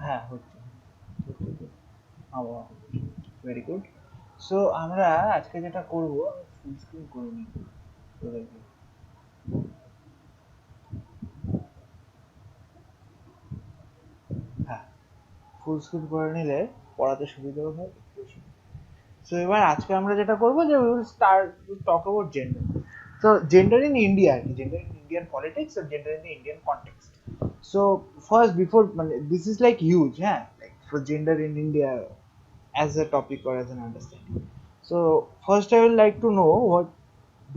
হ্যাঁ হচ্ছে হচ্ছে আবহাওয়া ভেরি গুড। সো আমরা আজকে যেটা করবো, ফুল স্ক্রিন করে নিই তোদেরকে। হ্যাঁ, ফুল স্ক্রিন করে নিলে পড়াতে সুবিধাও হয়, একটু সুবিধা। সো এবার আজকে আমরা যেটা করবো যে will start to talk about gender. So gender in India, gender in Indian politics or gender in the Indian context. So first, before this is like huge, yeah, like for gender in India as a topic or as an understanding. So first, I would like to know what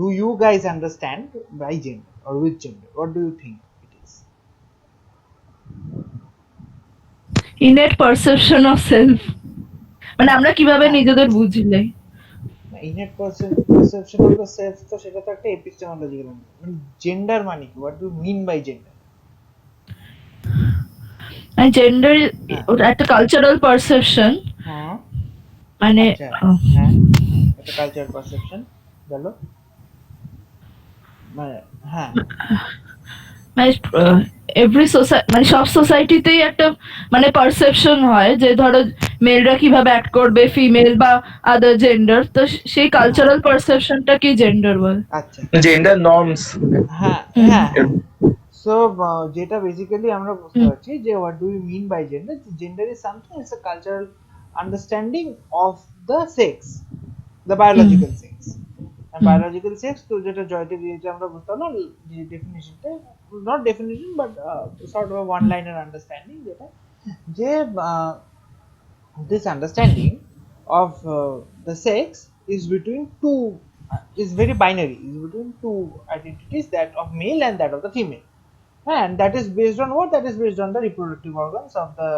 do you guys understand by gender or with gender? What do you think it is? Innate perception of self, মানে আমরা কিভাবে হ্যাঁ, নিজেদের বুঝলে। innate perception of the self, তো সেটা তো একটা epistemological মানে জেন্ডার মানে কি, what do you mean by gender? মানে জেন্ডার হ্যাঁ, ওটা একটা কালচারাল পারসেপশন, হ্যাঁ, মানে আচ্ছা, হ্যাঁ, একটা কালচার পারসেপশন গেল, মানে হ্যাঁ, মানে এভরি সোসাইটি, মানে সব সোসাইটিতেই একটা মানে পারসেপশন হয় যে ধরো মেলরা কিভাবে অ্যাক্ট করবে, ফিমেল বা আদার জেন্ডার, তো সেই হ্যাঁ, কালচারাল পারসেপশনটা কি জেন্ডার বল। আচ্ছা, জেন্ডার নর্মস। হ্যাঁ, হুম হ্যাঁ, হ্যাঁ। সো যেটা বেসিক্যালি আমরা বুঝতে হুম পারছি যে what do you mean by gender, gender is something, it's a cultural understanding of the sex, the hmm biological sex. Hmm biological sex তো যেটা জয়তে দিয়েছে আমরা বুঝতে পারলাম, যে ডেফিনিশনটা, not definition but sort of one liner understanding, যেটা যে this understanding of the sex is between two, is very binary, is between two identities, that of male and that of the female, and that is based on what, that is based on the reproductive organs of the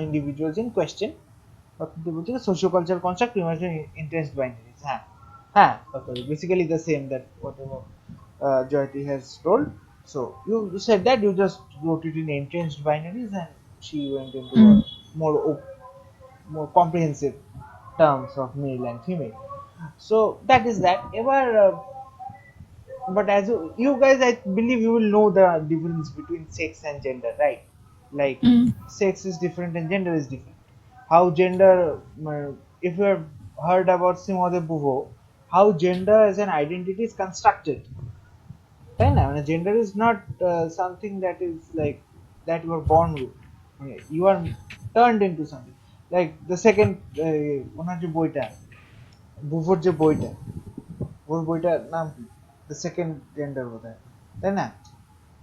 individuals in question. Sociocultural construct imagine interest binaries, হ্যাঁ, basically the same that whatever Jyoti has told. So you said that you just wrote it in entrenched binaries, and she went into a hmm more more comprehensive terms of male and female. So that is that. Ever, but as you guys, I believe you will know the difference between sex and gender, right? Like hmm sex is different and gender is different. How gender, if you have heard about Simone de Beauvoir, how gender as an identity is constructed, তাই না? মানে gender is not something that is like that you are born with. মানে you are turned into something. Like the second, ওনার যে বইটা, বুফোর যে বইটা, ওর বইটার নাম কি? দ্য সেকেন্ড জেন্ডার বোধহয়, তাই না?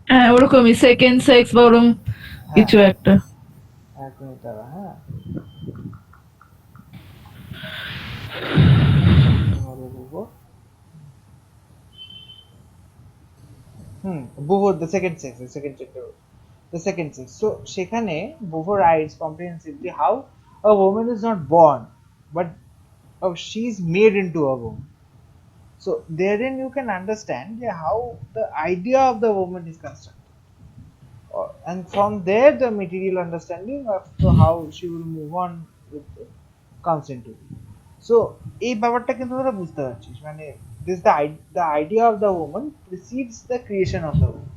হ্যাঁ, ওরকমই সেকেন্ড সেক্স বা ওরকম হ্যাঁ, কিছু একটা। এক মিনিট দাঁড়া, হ্যাঁ, Beauvoir, hmm, Beauvoir the second sex, the second gender, the second sex. So সেখানে Beauvoir writes comprehensively how a woman is not born, but she is made into a woman. So therein you can understand how the idea of the woman is constructed. And from there the material understanding of how she will move on with comes into it. So এই ব্যাপারটা কিন্তু তোরা বুঝতে পারছিস, মানে this the idea of the woman precedes the creation of the woman,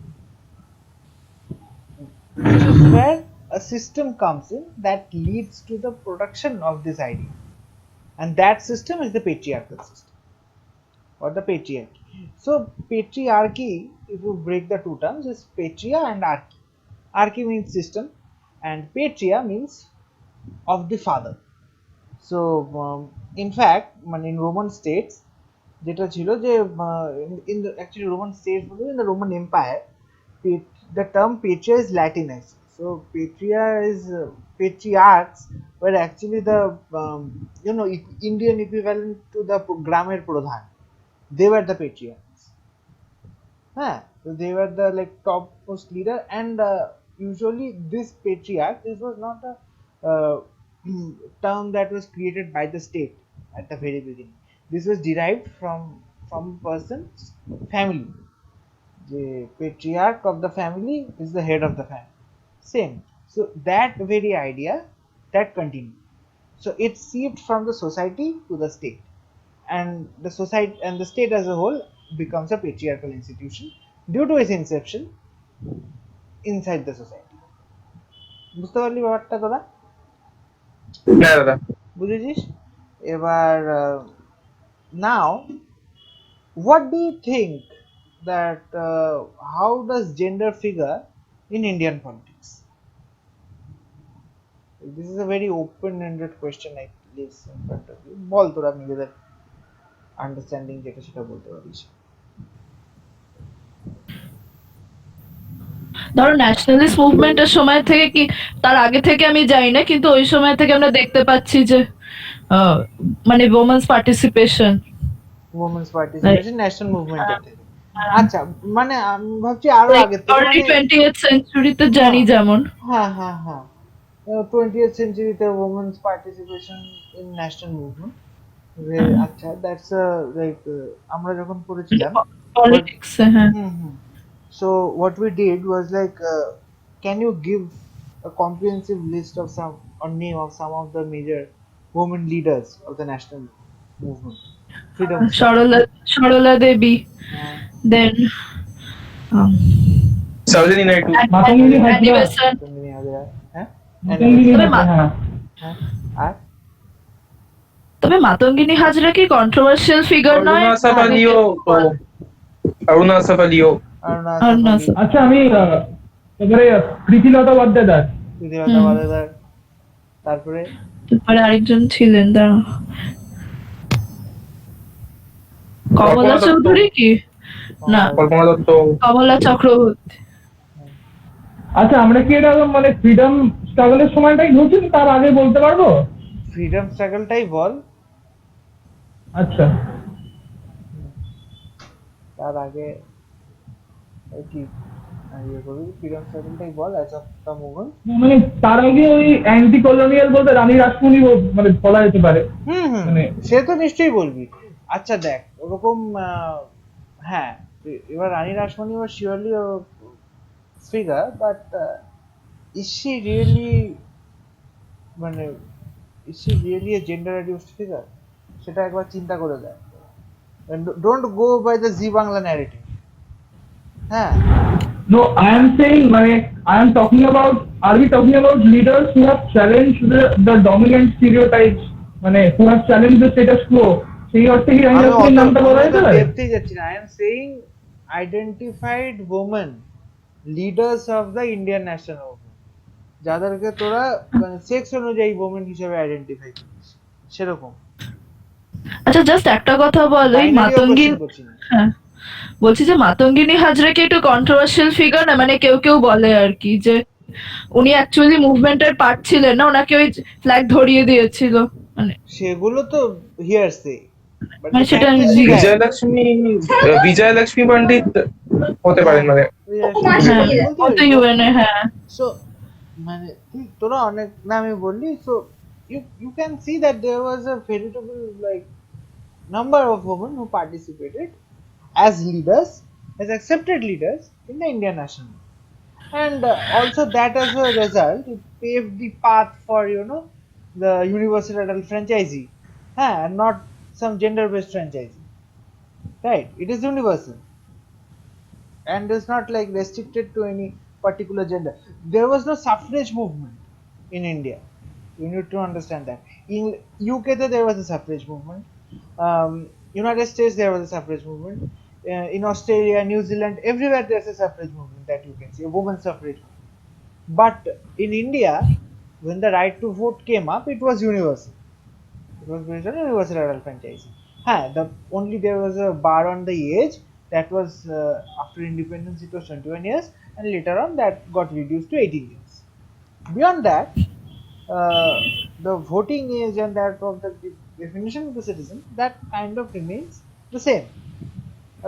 which is where a system comes in that leads to the production of this idea, and that system is the patriarchal system or the patriarchy. So patriarchy, if you break the two terms, is patria and archy. Archy means system, and patria means of the father. So in fact, মানে in Roman states যেটা ছিল যে in the actually Roman states, in the Roman Empire, the term patria is Latinized. So patria is patriarchs were actually the Indian equivalent to the গ্রামের প্রধান. They were the patriarchs. So they were the like topmost leader, and usually this patriarch, this was not a term that was created by the state at the very beginning. This was derived from person's family. The patriarch of the family is the head of the family. Same. So that very idea that continued. So it seeped from the society to the state, and the society and the state as a whole becomes a patriarchal institution due to its inception inside the society. বুঝতে পারলি ব্যাপারটা তোরা? না দাদা। বুঝেছিস? এবার নাও what do you think that how does gender figure in Indian politics? This is a very open-ended question I place in front of you. বল তোরা নিজেদের আন্ডারস্ট্যান্ডিং যেটা সেটা বলতে পারিস। ধরো ন্যাশনালিস্ট মুভমেন্টের সময় থেকে কি, তার আগে থেকে আমি জানি না, কিন্তু ওই সময় থেকে আমরা দেখতে পাচ্ছি যে আহ, মানে women's participation, women's participation national মুভমেন্টের থেকে। আচ্ছা, মানে আমি ভাবছি আরো আগে থেকে, আর্লি মানে 20th সেঞ্চুরিতে জানি যেমন। হ্যাঁ হ্যাঁ হ্যাঁ 20th সেঞ্চুরিতে women's participation in national movement. আচ্ছা, দ্যাটস লাইক আমরা যখন পড়েছিলাম পলিটিক্স, হ্যাঁ। so what we did was like can you give a comprehensive list of some or name of some of the major women leaders of the national movement, freedom Sarala Debi, then Sarojini Naidu, Matangini Hazra. Annie Besant. হ্যাঁ মাতঙ্গিনী তবে হাজরা, হ্যাঁ। হ্যাঁ আর তবে মাতঙ্গিনী হাজরা কি controversial figure নয়? অরুণা আসাফ আলীও তো, অরুণা আসাফ আলীও। অরুণা অরুণা আসাফ আলী, আচ্ছা, আমি এবারে প্রীতিলতা বন্দ্যোপাধ্যায়। প্রীতিলতা ওয়াদ্দেদার, তারপরে তারপরে আরেকজন ছিলেন, দাঁড়াও, কমলা দত্ত। চৌধুরী কি না, কল্পনা দত্ত। কমলা চক্রবর্তী। আচ্ছা, আমরা কি এটা মানে ফ্রিডম স্ট্রাগলের সময়টাই ধরছি, তার আগে বলতে পারবো? ফ্রিডম স্ট্রাগলটাই বল, আচ্ছা, তার আগে কি ইয়ে করবি, ফ্রিডম স্ট্রাগলটাই বল অ্যাজ অফ দ্য মুভমেন্ট। মানে তার আগে ওই অ্যান্টি কলোনিয়াল বলতে রানী রাসমণি মানে বলা যেতে পারে। মানে সে তো নিশ্চয়ই বলবি। আচ্ছা দেখ, ওরকম হ্যাঁ, এবার Rani Rashmoni was surely figure, but is she really, মানে is she really a gender reduced figure? সেটা একবার চিন্তা করে দেখ। Don't go by the Zee Bangla narrative. হ্যাঁ, no, I am saying, I am talking about, are we talking about leaders who have challenged the dominant stereotypes, who have challenged the status quo? সেই অর্থে কি রানী রাসমণির নামটা বলা যেতে পারে? দেখতেই যাচ্ছি না। I am saying identified women leaders of the Indian national movement, যাদেরকে তোরা মানে সেক্স অনুযায়ী ওমেন হিসেবে আইডেন্টিফাই করিস, সেরকম। আচ্ছা, জাস্ট একটা কথা বল, এই মাতঙ্গিনী, হ্যাঁ বলছি যে মাতঙ্গিনী হাজরা কি একটু কন্ট্রোভার্সিয়াল ফিগার না? মানে কেউ কেউ বলে আর কি যে উনি অ্যাকচুয়ালি মুভমেন্টের পার্ট ছিলেন না, ওনাকে ওই ফ্ল্যাগ ধরিয়ে দিয়েছিল, মানে সেগুলো তো হিয়ারসে, মানে সেটা বিজয়লক্ষ্মী পণ্ডিত হতে পারেন, মানে ইউএনএ, হ্যাঁ। সো মানে তোরা অনেক নামই বললি, so you can see that there was a veritable like number of women who participated as leaders, as accepted leaders in the Indian national movement. And also that as a result it paved the path for the universal adult franchisee, and not some gender based franchisee, right? It is universal and is not like restricted to any particular gender. There was no suffrage movement in India. You need to understand that. In UK there was a suffrage movement. United States there was a suffrage movement. In Australia, New Zealand, everywhere there's a suffrage movement that you can see, a women's suffrage movement. But in India, when the right to vote came up, it was universal. It was based on universal adult franchising. Only there was a bar on the age, that was after independence it was 21 years, and later on that got reduced to 18 years. Beyond that, the voting age and that of the definition of the citizen, that kind of remains the same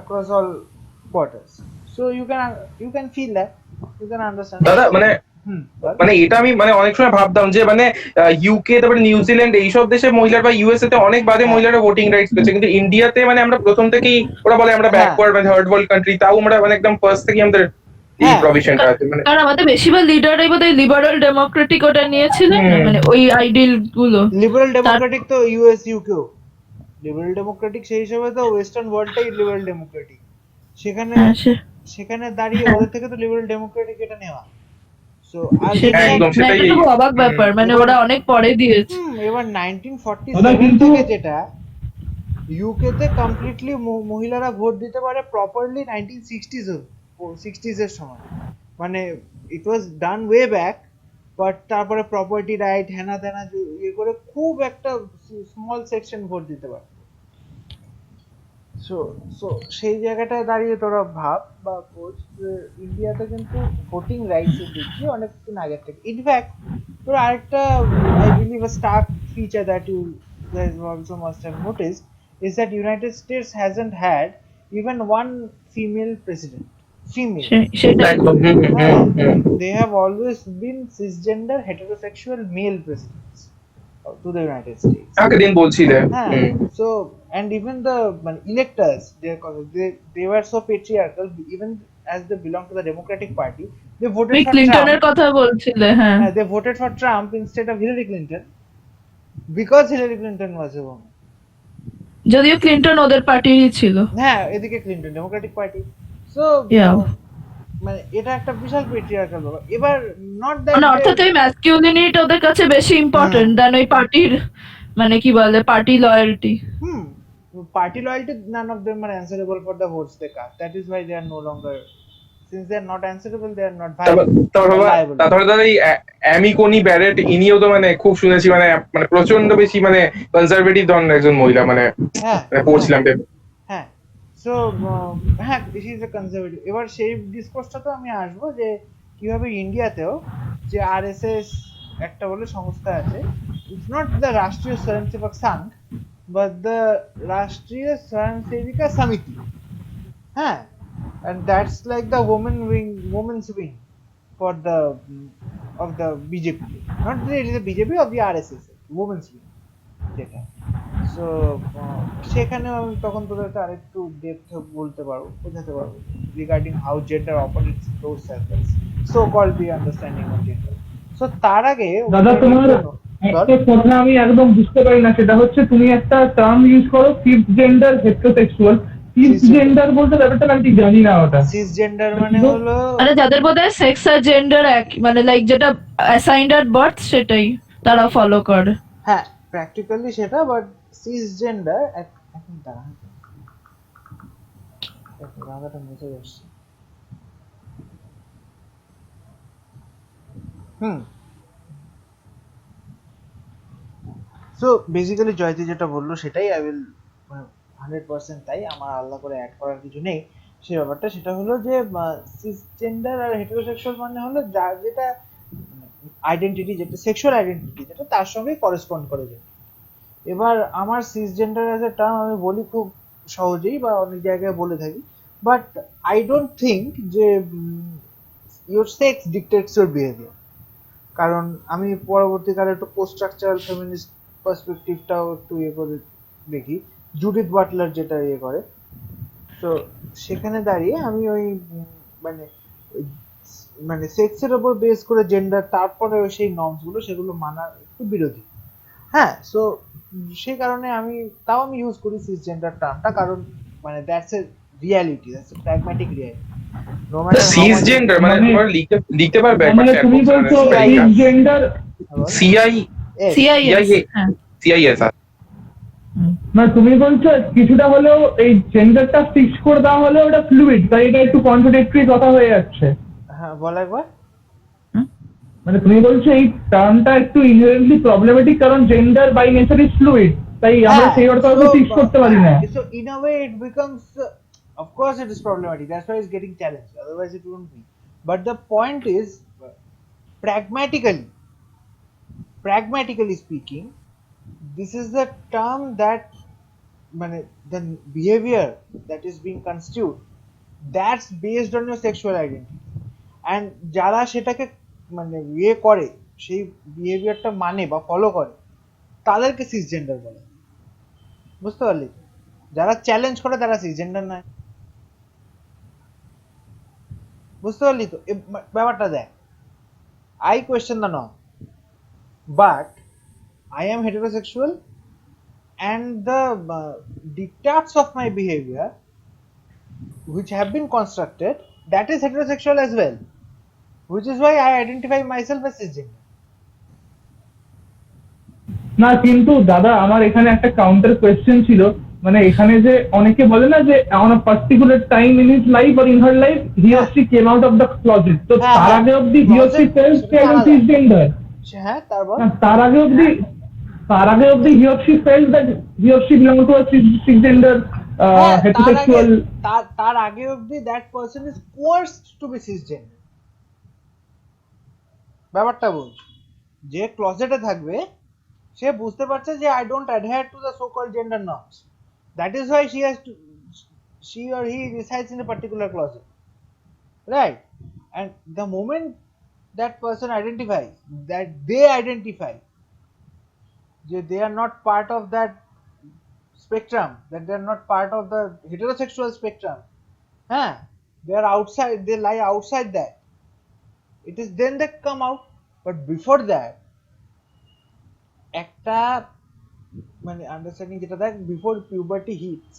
across all quarters. So you can feel that, you can understand. দাদা মানে এটা আমি মানে অনেক সময় ভাবতাম যে মানে ইউকে, তারপরে নিউজিল্যান্ড, এইসব দেশে মহিলার বা ইউএসএ তে অনেক বাদে মহিলারা ভোটিং রাইটস পেয়েছে, কিন্তু ইন্ডিয়াতে মানে আমরা প্রথম থেকেই, ওরা বলে আমরা ব্যাকওয়ার্ড মানে থার্ড ওয়ার্ল্ড কান্ট্রি, তাও আমরা মানে একদম ফার্স্ট থেকে আমাদের এই প্রভিশনটা আছে। মানে কারণ আমাদের বেশিরভাগ লিডারই বোধহয় লিবারাল ডেমোক্রেটিক ওটা নিয়েছিলেন, মানে ওই আইডিয়াল গুলো। লিবারাল ডেমোক্রেটিক তো ইউএস ইউকেও লিবারাল ডেমোক্রেটিক, সেই হিসেবে তো ওয়েস্টার্ন ওয়ার্ল্ডটাই লিবারাল ডেমোক্রেটিক। সেখানে দাঁড়িয়ে ওদের থেকে তো লিবারাল ডেমোক্রেটিক এটা নেওয়া। সো আর সেটাই একদম না, সেটাই এটা তো অবাক ব্যাপার, মানে এবার- ওরা অনেক পরে দিয়েছে। এবার দাদা 1947 কিন্তু থেকে যেটা ইউকে তে কমপ্লিটলি মহিলারা ভোট দিতে পারে প্রপারলি 1960s এর সময়, মানে ইট ওয়াজ ডান ওয়ে ব্যাক, বাট তারপরে প্রপার্টি রাইট হেনা তেনা ইয়ে করে খুব একটা স্মল সেকশন ভোট দিতে পারে। সো সো সেই জায়গাটায় দাঁড়িয়ে তোরা ভাব বা বোঝ যে ইন্ডিয়াতে কিন্তু ভোটিং রাইটস এর দিক দিয়ে অনেকদিন আগের থেকে, ইনফ্যাক্ট তোর আরেকটা I believe a stark feature that you guys also must have noticed is that United States hasn't had even one female president. Female. সেটাই একদম They have always been cisgender heterosexual male presidents to the United States. আগে দিন বলছিলে So and even the electors, they were so patriarchal. Even as they belong to the Democratic Party, they voted তুমি for ক্লিন্টনের Trump. কথা বলছিলে, হ্যাঁ। They voted for Trump instead of Hillary Clinton because Hillary Clinton was a woman. যদিও Clinton ওদের পার্টিরই ছিল। হ্যাঁ, এদিকে Clinton Democratic party. So Yeah. মানে এটা একটা বিশাল পেট্রিয়ার্কাল ব্যাপার। এবার নট দ্যাট মানে অর্থাৎ এই ম্যাসকিউলিনিটি ওদের কাছে বেশি ইম্পর্টেন্ট দেন ওই পার্টির, মানে কি বলে, party loyalty. party loyalty, none of them are answerable for the votes they cast. That is why they are no longer, since they are not answerable, they are not liable. তারপরে দাদা এই অ্যামি কোনি Barrett, ইনিও তো মানে খুব শুনেছি মানে মানে প্রচন্ড বেশি মানে কনজারভেটিভ ধরনের একজন মহিলা, মানে হ্যাঁ পড়ছিলাম। হ্যাঁ সো হ্যাঁ দিস ইজ এ কনজারভেটিভ। এবার সেই ডিসকোর্সটা তো আমি আসবো যে কিভাবে ইন্ডিয়াতেও যে আরএসএস একটা বলে সংস্থা আছে, ইটস নট দ্য রাষ্ট্রীয় স্বয়ংসেবক সংঘ বাট দ্য রাষ্ট্রীয় স্বয়ংসেবিকা সমিতি। হ্যাঁ, and that's like the women's wing for the of the BJP, not really the BJP, of the RSS, women's wing যেটা। সো সেখানে আমি তখন তোদেরকে আরেকটু ডেপথ বলতে পারবো, বোঝাতে পারবো regarding how gender operates in those circles, so called the understanding of gender. So তার আগে দাদা তোমার একটা কথা আমি একদম বুঝতে পারি না, সেটা হচ্ছে তুমি একটা টার্ম ইউজ করো fifth gender heterosexual. Fifth gender বলতে ব্যাপারটা আমি ঠিক জানি না ওটা। সিস জেন্ডার মানে হলো মানে যাদের বোধহয় সেক্স আর জেন্ডার এক, মানে লাইক যেটা অ্যাসাইন্ড এট বার্থ সেটাই তারা ফলো করে। হ্যাঁ প্র্যাকটিক্যালি সেটা, বাট সিস জেন্ডার এখন দাঁড়া রাগাটা মেসেজ আসছে। সো বেসিক্যালি জয়তি যেটা বললো সেটাই আই উইল 100% তাই, আমার আলাদা করে অ্যাড করার কিছু নেই সেই ব্যাপারটা। সেটা হলো যে সিসজেন্ডার আর হেটেরোসেক্সুয়াল মানে হলো যার যেটা আইডেন্টিটি, যেটা সেক্সুয়াল আইডেন্টিটি যেটা তার সঙ্গে করেসপন্ড করে যায়। এবার আমার সিসজেন্ডার অ্যাজ এ টার্ম আমি বলি খুব সহজেই বা অনেক জায়গায় বলে থাকি, বাট আই ডোন্ট থিঙ্ক যে ইউর সেক্স ডিকটেটস ইউর বিহেভিয়ার। কারণ আমি পরবর্তীকালে একটু পোস্ট স্ট্রাকচারাল ফেমিনিস্ট পার্সপেক্টিভটাও একটু ইয়ে করে দেখি, জুডিথ বাটলার যেটা ইয়ে করে। তো সেখানে দাঁড়িয়ে আমি ওই মানে মানে সেক্সের ওপর বেস করে জেন্ডার, তারপরে সেই নর্মসগুলো সেগুলো মানার একটু বিরোধী। হ্যাঁ, সো সেই কারণে আমি তাও আমি ইউজ করি সিসজেন্ডার টার্মটা, কারণ মানে that's a reality, that's a pragmatic reality. Cisgender মানে তোমার লিখতে পারবে মানে তুমি বলছো সিসজেন্ডার সিআইএস না, তুমি বলছো কিছুটা হলেও এই জেন্ডারটা ফিক্স করে দেওয়া হলে ওটা ফ্লুইড, তাই এটা একটু কন্ট্রাডিক্টরি কথা হয়ে যাচ্ছে। হ্যাঁ বল একবার। মানে তুমি বলছো এই টার্মটা একটু ইনহেরেন্টলি প্রবলেমেটিক, কারণ gender by nature is fluid, তাই আমরা সেই অর্থে ফিক্স করতে পারি না। So in a way it becomes, of course it is problematic, that's why it's getting challenged, otherwise it wouldn't be. But the point is, pragmatically speaking, this is the term that মানে the behavior that is being construed, that's based on your sexual identity, and যারা সেটাকে মানে ইয়ে করে, সেই বিহেভিয়ারটা মানে বা follow করে, তাদেরকে সিসজেন্ডার বলে। বুঝতে পারলি? যারা চ্যালেঞ্জ করে তারা সিসজেন্ডার নয়। বুঝতে পারলি তো ব্যাপারটা? দেখ, I question the norm, but I am heterosexual and the dictates of my behavior which have been constructed, that is heterosexual as well. which is why I identify myself as cisgender. না কিন্তু দাদা আমার এখানে একটা counter question ছিল, মানে এখানে যে অনেকে বলে না যে on a particular time in his life or in her life he or she came out of the closet, তো হ্যাঁ, তার হ্যাঁ, আগে অবধি he or she closet felt সেটা তো আলাদা। সিসজেন্ডার, হ্যাঁ, তারপর তার আগে অবধি he or she felt that he or she belong to a cisgender হ্যাঁ, হেটারোসেক্সুয়াল। তার আগে অবধি that person is coerced to be cisgender. ব্যাপারটা বলছি, যে ক্লোজেটে থাকবে সে বুঝতে পারছে যে I don't adhere to the so called gender norms, that is why she or he resides in a particular closet, right? And the moment that person identifies, that they identify that they are not part of that spectrum, that they are not part of the heterosexual spectrum, they are outside, they lie outside that, it is then they come out. But before that একটা মানে understanding যেটা দেখ, before puberty hits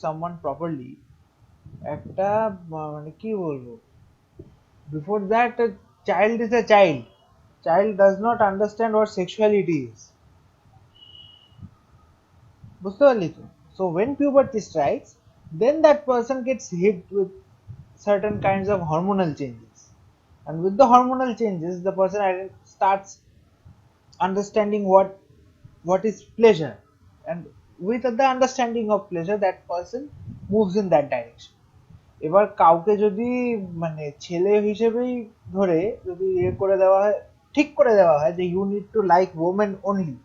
someone properly, একটা মানে কি বলবো, before that child is a child does not understand what sexuality is, বুঝতে পারলি তো? So when puberty strikes, then that person gets hit with certain kinds of hormonal changes, and with the hormonal changes the person starts understanding what is pleasure, and with the understanding of pleasure that person moves in that direction. এবার কাউকে যদি মানে ছেলে হিসেবেই ধরে যদি করে দেওয়া হয়, ঠিক করে দেওয়া হয় যে you need to like women only,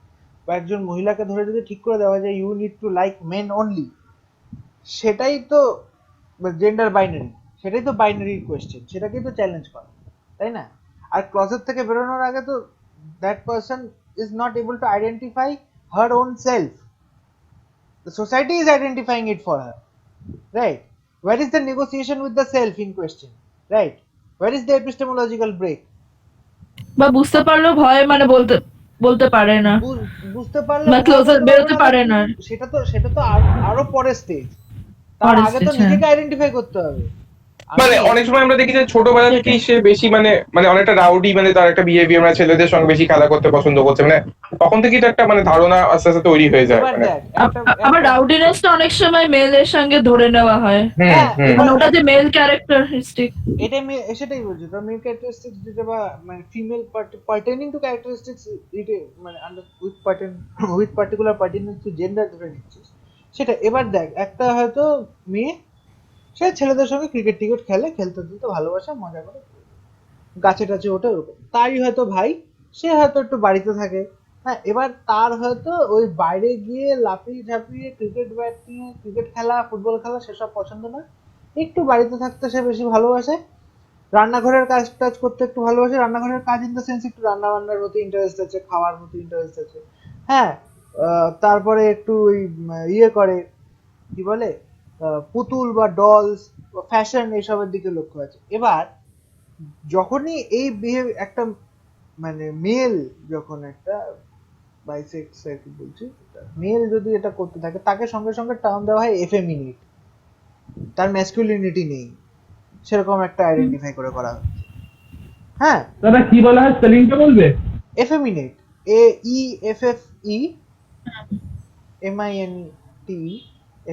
বা একজন মহিলাকে ধরে যদি ঠিক করে দেওয়া হয় যে you need to like men only, সেটাই তো জেন্ডার বাইনারি, সেটাই তো বাইনারি কোয়েশ্চেন, সেটাকেই তো চ্যালেঞ্জ করা, তাই না? আর ক্লজেট থেকে বেরোনোর আগে তো that person is not able to identify her own self, the society is identifying it for her, right? Where is the negotiation with the self in question, right? Where is the epistemological break? বা বুঝতে পারলেও ভয় মানে বলতে বলতে পারে না, বুঝতে পারলে বা ক্লোজার বেরোতে পারে না। সেটা তো আরো পরের স্টেজ, তার পরের আগে তো stage, হ্যাঁ। নিজেকে আইডেন্টিফাই করতে হবে। মানে অনেক সময় আমরা দেখি যে ছোটবেলা থেকেই সে বেশি মানে মানে অনেকটা রাউডি, মানে তার একটা বিহেভিয়ার, মানে ছেলেদের সঙ্গে বেশি খেলা করতে পছন্দ করছে, মানে তখন থেকেই তো একটা মানে ধারণা আস্তে আস্তে তৈরি হয়ে যায়। এবার মানে দেখ আবার রাউডিনেসটা অনেক সময় মেলের সঙ্গে ধরে নেওয়া হয়, হ্যাঁ, মানে ওটা যে মেল ক্যারেক্টারিস্টিক, এটা সেটাই বলছি, তো মেল ক্যারেক্টারিস্টিক্স যেটা বা মানে ফিমেল পার্টেনিং টু ক্যারেক্টারিস্টিক্স, এটা মানে with particular pertaining to gender ধরে নিচ্ছিস সেটা। এবার দেখ একটা হয়তো মেয়ে, সে ছেলেদের সঙ্গে ক্রিকেট খেলতে দিতে ভালোবাসে, মজা করে গাছে টাছে ওঠে, ওরকম। তারই হয়তো ভাই, সে হয়তো একটু বাড়িতে থাকে, হ্যাঁ, এবার তার হয়তো ওই বাইরে গিয়ে লাফিয়ে ঝাঁপিয়ে ক্রিকেট ব্যাট নিয়ে ক্রিকেট খেলা, ফুটবল খেলা সেসব পছন্দ না, একটু বাড়িতে থাকতে সে বেশি ভালোবাসে, রান্নাঘরের কাজ টাজ করতে একটু ভালোবাসে, রান্নাঘরের কাজ ইন দ্য সেন্স একটু রান্না বান্নার প্রতি ইন্টারেস্ট আছে, খাওয়ার প্রতি ইন্টারেস্ট আছে, হ্যাঁ, তারপরে একটু ওই ইয়ে করে, কি বলে, পুতুল বা ডলস বা ফ্যাশন এসবের দিকে লক্ষ্য আছে। এবার যখনই এই বিহেভ একটা মানে মেল, যখন একটা বাইসেক্স বলছি, মেল যদি এটা করতে থাকে, তাকে সঙ্গে সঙ্গে টার্ম দেওয়া হয় এফেমিনেট, তার ম্যাসকুলিনিটি নেই, সেরকম একটা আইডেন্টিফাই করে করা হচ্ছে। হ্যাঁ দাদা কি বলা হয়, স্পেলিংটা বলবে? এফেমিনেট, AEFFEMINT,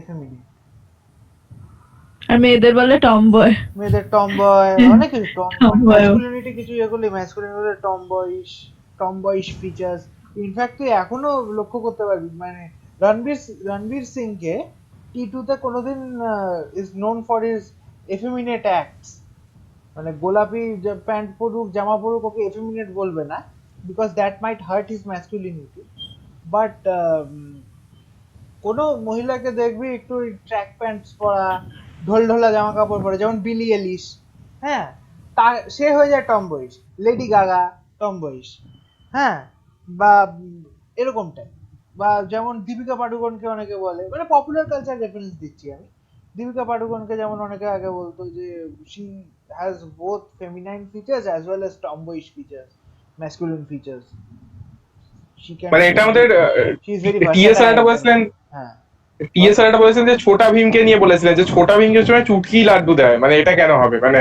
এফেমিনেট। আর মেয়েদের বলে টমবয়, মেয়েদের টমবয়, অনেক কিছু ম্যাসকুলিনিটি কিছু এগুলো, ম্যাসকুলিনিটি টমবয়িশ ফিচার্স। ইনফ্যাক্ট তুই এখনো লক্ষ্য করতে পারবি, মানে রণবীর সিংকে টি2 কোনোদিন is known for his effeminate acts, মানে গোলাপি প্যান্ট পরুক, জামা পরুক, ওকে এফেমিনেট বলবে না, because that might heart his masculinity. But কোনো মহিলাকে দেখবি একটু ট্র্যাক প্যান্টস পরা, ঢোলঢোলা জামা কাপড় পরে, যেমন বিলি এলিশ, হ্যাঁ, সে হয়ে যায় টমবয়িশ। লেডি গাগা টমবয়িশ, হ্যাঁ, বা এরকমটাই। বা যেমন দীপিকা পাডুকোনকে অনেকে বলে, মানে পপুলার কালচার রেফারেন্স দিচ্ছি আমি, দীপিকা পাডুকোনকে যেমন অনেকে আগে বলতো যে she has both feminine features as well as tomboyish features, masculine features. মানে এটা আমাদের টিএসআর একটা বলেছিলেন, হ্যাঁ, টিএসআর একটা বলেছিলেন যে ছোটা ভীমকে নিয়ে বলেছিলেন যে ছোটা ভীমকে সময় চুটকি লাড্ডু দেয়, মানে এটা কেন হবে? মানে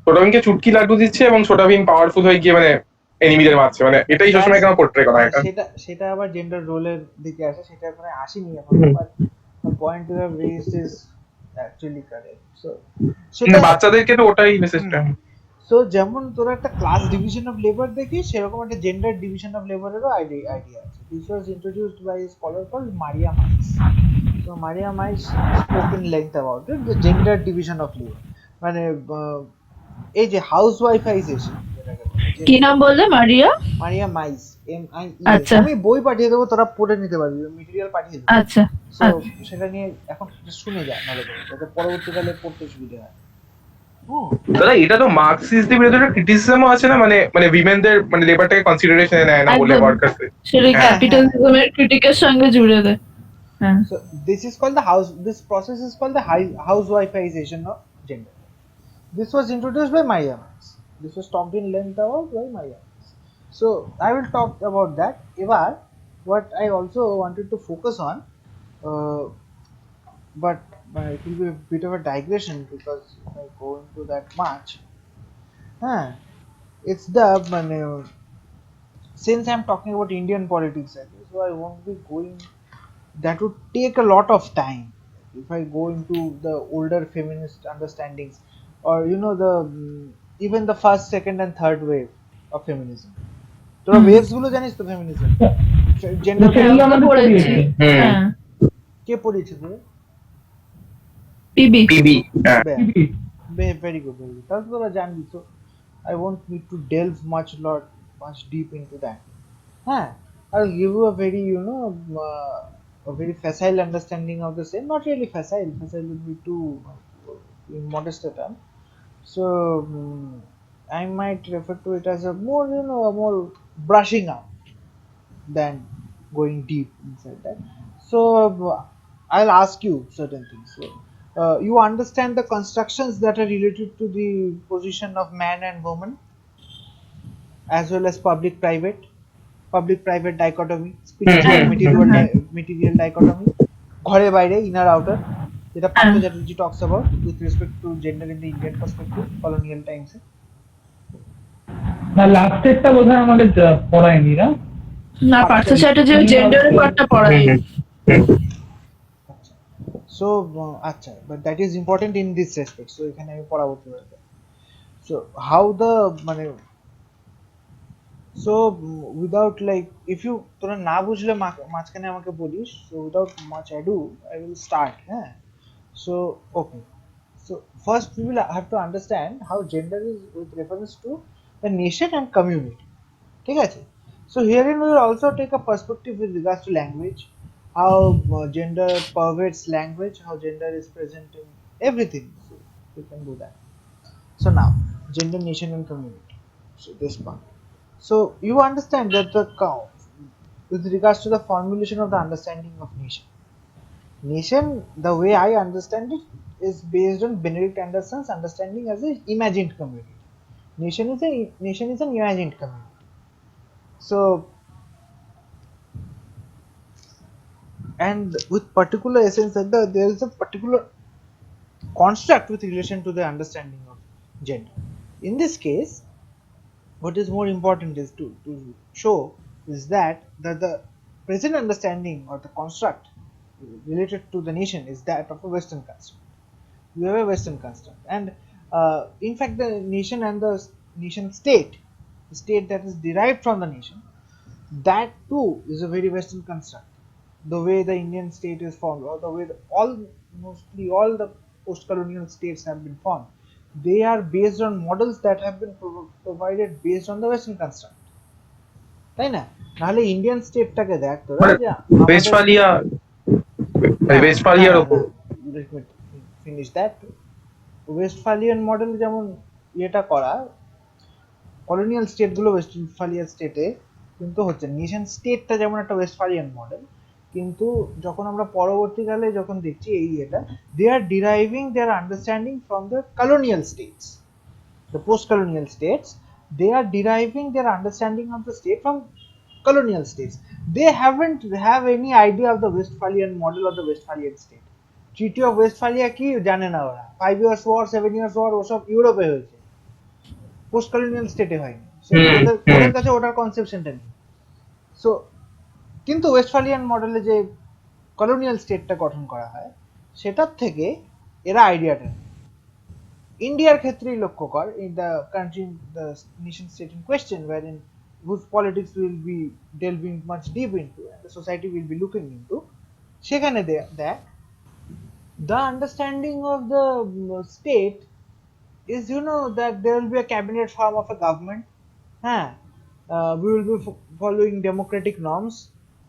ছোটা ভীমকে চুটকি লাড্ডু দিচ্ছে এবং ছোটা ভীম পাওয়ারফুল হয়ে গিয়ে মানে এনিমিদের মারছে, মানে এটাই সবসময় কেন পোর্ট্রে করা হয় এটা। সেটা সেটা আবার জেন্ডার রোলের দিকে আসে, সেটা এখানে আসেনি এখন, but the point you have raised is actually correct. So মানে সেটা বাচ্চাদেরকে তো ওটাই সিস্টেম। সো যেমন তোরা একটা ক্লাস ডিভিশন অফ লেবার দেখিস, সেরকম একটা জেন্ডার ডিভিশন অফ লেবারেরও আইডিয়া আছে। This was introduced by a scholar called Maria Mies. So Maria Mies spoke in length about it, the gender division of labour. মানে এই যে হাউস ওয়াইফাইজেশন যেটাকে বলে, কি নাম বললে? মারিয়া? মারিয়া মাইস, MIES। আচ্ছা আমি বই পাঠিয়ে দেবো, তোরা পড়ে নিতে পারবি, মেটেরিয়াল পাঠিয়ে দেবো। আচ্ছা সো আচ্ছা। সেটা নিয়ে এখন শুনে যা ভালো করে, যাতে পরবর্তীকালে পড়তে সুবিধা হয়। হুম। দাদা এটা তো মার্কসিস্টদের বিরুদ্ধে একটা ক্রিটিসিজমও আছে না, মানে মানে উইমেনদের মানে লেবারটাকে কনসিডারেশনে নেয় না বলে একদম, ওয়ার্কার্সে। সেটা হ্যাঁ ক্যাপিটালিজমের ক্রিটিকের সঙ্গে জুড়ে দেয়। হ্যাঁ। So this is called the house. This process is called the housewifeization of gender. This was introduced by Maria Marx. This was talked in length about by Maria Marx. So I will talk about that. Evar, what I also wanted to focus on, uh, but it will be a bit of a digression because if I go into that much, it's the since I'm talking about Indian politics, so I won't be going. That would take a lot of time if I go into the older feminist understandings, or the even the first, second, and third wave of feminism. তোরা waves গুলো জানিস তো feminism? Gender হ্যাঁ, সেগুলো ওগুলো আমাদের পড়েছি। পড়িয়েছে। হ্যাঁ, কে পড়িয়েছে তোরা? পিবি। পিবি। হ্যাঁ Very good, very good. তাহলে তোরা জানবি, so I won't need to delve much deep into that. Huh. I'll give you a very, a very facile understanding of the same. Not really facile. Facile would be too modest a term. So I might refer to it as a more, a more brushing up than going deep inside that. So I'll ask you certain things. So, you understand the constructions that are related to the position of man and woman, as well as public-private dichotomy, spiritual material dichotomy, ঘরে বাইরে, inner outer, যেটা Partha Chatterjee talks about with respect to gender in the Indian perspective, colonial times. না লাস্টেরটা বোধহয় আমাদের পড়ায়নি না। না, পার্থ চ্যাটার্জি জেন্ডারের পার্টটা পড়ায়। So আচ্ছা, but that is important in this respect, so এখানে আমি পড়াবো তোমাদের। So how the মানে so without like, if you তোরা না বুঝলে মাঝখানে আমাকে বলিস, so without much ado I will start. So okay, so first we will have to understand how gender is with reference to the nation and community. ঠিক আছে? So herein we will also take a perspective with regards to language, how gender pervades language, how gender is present in everything. So we can do that. So now, gender, nation, and community. So this part. So you understand that with regards to the formulation of the understanding of nation. Nation, the way I understand it, is based on Benedict Anderson's understanding as an imagined community. Nation is an imagined community. So, and with particular essence that there is a particular construct with relation to the understanding of gender. In this case, what is more important is to show is that the present understanding or the construct related to the nation is that of a Western construct. We have a Western construct, and in fact the nation and the nation state, the state that is derived from the nation, that too is a very Western construct. The way the Indian state is formed, or the way mostly all the post-colonial states have been formed, they are based on models that have been provided based on the Western construct. তাই না? নাহলে Indian স্টেটটাকে দেখ তোরা, যে ওয়েস্টফালিয়ার ওপর finish that ওয়েস্টফালিয়ান model যেমন এটা করা, কলোনিয়াল স্টেটগুলো ওয়েস্টফালিয়ান স্টেটে কিন্তু হচ্ছে, নেশন স্টেটটা যেমন একটা ওয়েস্টফালিয়ান মডেল, কিন্তু যখন আমরা পরবর্তীকালে যখন দেখছি এই এটা, they are deriving their understanding from the colonial states, the post colonial states, they are deriving their understanding of the state from colonial states. They haven't have any idea of the Westphalian model or the Westphalian state. Treaty of Westphalia কি জানে না ওরা, 5 years war, 7 years war ওসব ইউরোপে হয়েছে, post colonial স্টেটে হয়নি। So হুম, ওদের হুম। ওদের কাছে ওটার কনসেপশনটা নেই। সো কিন্তু ওয়েস্টফালিয়ান মডেলে যে কলোনিয়াল স্টেটটা গঠন করা হয় সেটার থেকে এরা আইডিয়াটা নেয়। ইন্ডিয়ার ক্ষেত্রেই লক্ষ্য কর, in the country the nation state in question wherein whose politics will be delving much deep into and the society will be looking into, সেখানে দেখ the understanding of the state is, you know, that there will be a cabinet form of a government. Huh? We will be following democratic norms.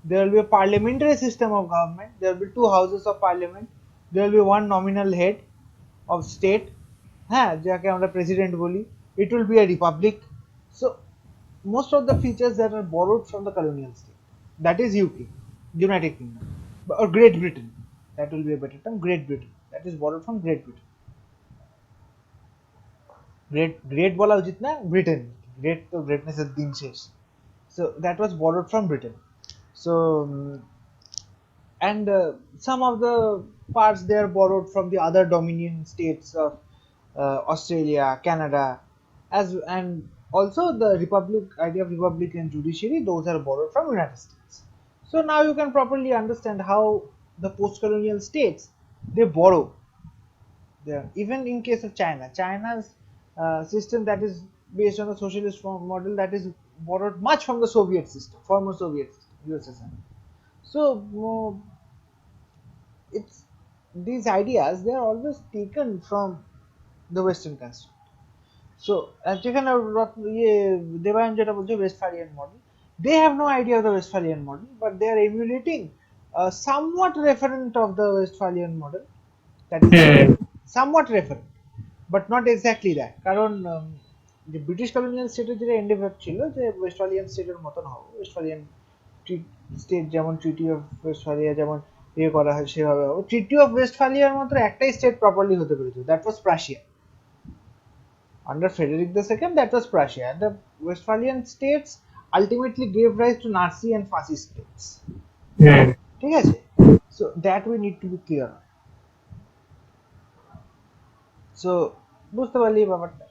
There will be a parliamentary system of government. There will be 2 houses of parliament. There will be one nominal head of state. হ্যাঁ, যাকে আমরা president বলি। It will be a republic. So most of the features that are borrowed from the colonial state, that is UK, United Kingdom, or Great Britain. That will be a better term. Great Britain. That is borrowed from Great Britain. Great বলা উচিত না, Britain. Great তো গ্রেটনেসের দিন শেষ। So that was borrowed from Britain. So and some of the parts they are borrowed from the other dominion states of Australia, Canada, and also the idea of republican judiciary, those are borrowed from United States. So now you can properly understand how the post-colonial states, they borrow. Even in case of China's system that is based on the socialist model, that is borrowed much from the Soviet system, former Soviet system, USSR. So it's these ideas, they are always taken from the Western construct. So যেখানে দেবায়ন যেটা বলছে Westphalian model, they have no idea of the Westphalian model, but they are emulating a somewhat referent of the Westphalian model, that is somewhat referent, but not exactly that. কারণ যে British colonial স্টেটের যেটা Endeavour ছিল যে ওয়েস্টফালিয়ান স্টেটের মতন হবে, ওয়েস্টফালিয়ান state যেমন ট্রিটি অফ ওয়েস্টফালিয়া যেমন করা হয় সেভাবে হবে। ট্রিটি অফ ওয়েস্টফালিয়ার মাত্র একটাই স্টেট প্রপারলি হতে পেরেছে, that was Prussia. Under Frederick II, that was Prussia, and the Westphalian states ultimately gave rise to Nazi and fascist states. ঠিক আছে? So that we need to be clear on. So বুঝতে পারলি ব্যাপারটা।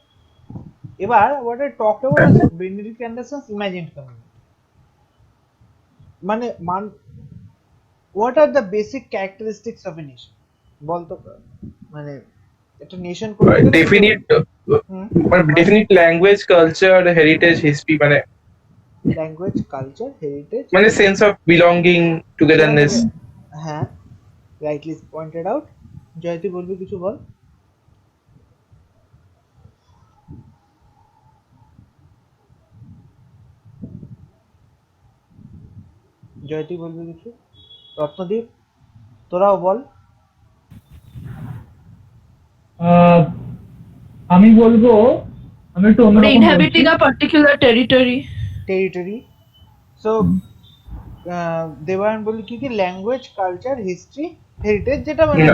এবার what I talked about is Benedict Anderson's imagined community. মানে what are the basic characteristics of a nation? বলতো, মানে একটা nation definite language, culture, heritage, history, মানে language, culture, heritage, মানে সেন্স অফ বিলঙ্গিং, টুগেদারনেস। হ্যাঁ, রাইটলি পয়েন্টেড আউট। জয়তি বলবি কিছু, বল। জয়তি বলবি কিছু? রত্নদীপ তোরাও বল। আমি বলবো, আমি একটু অন্যরকম inhabiting a particular territory. So Debayan বলি কি কি? ল্যাঙ্গুয়েজ, কালচার, হিস্ট্রি, হেরিটেজ, যেটা মানে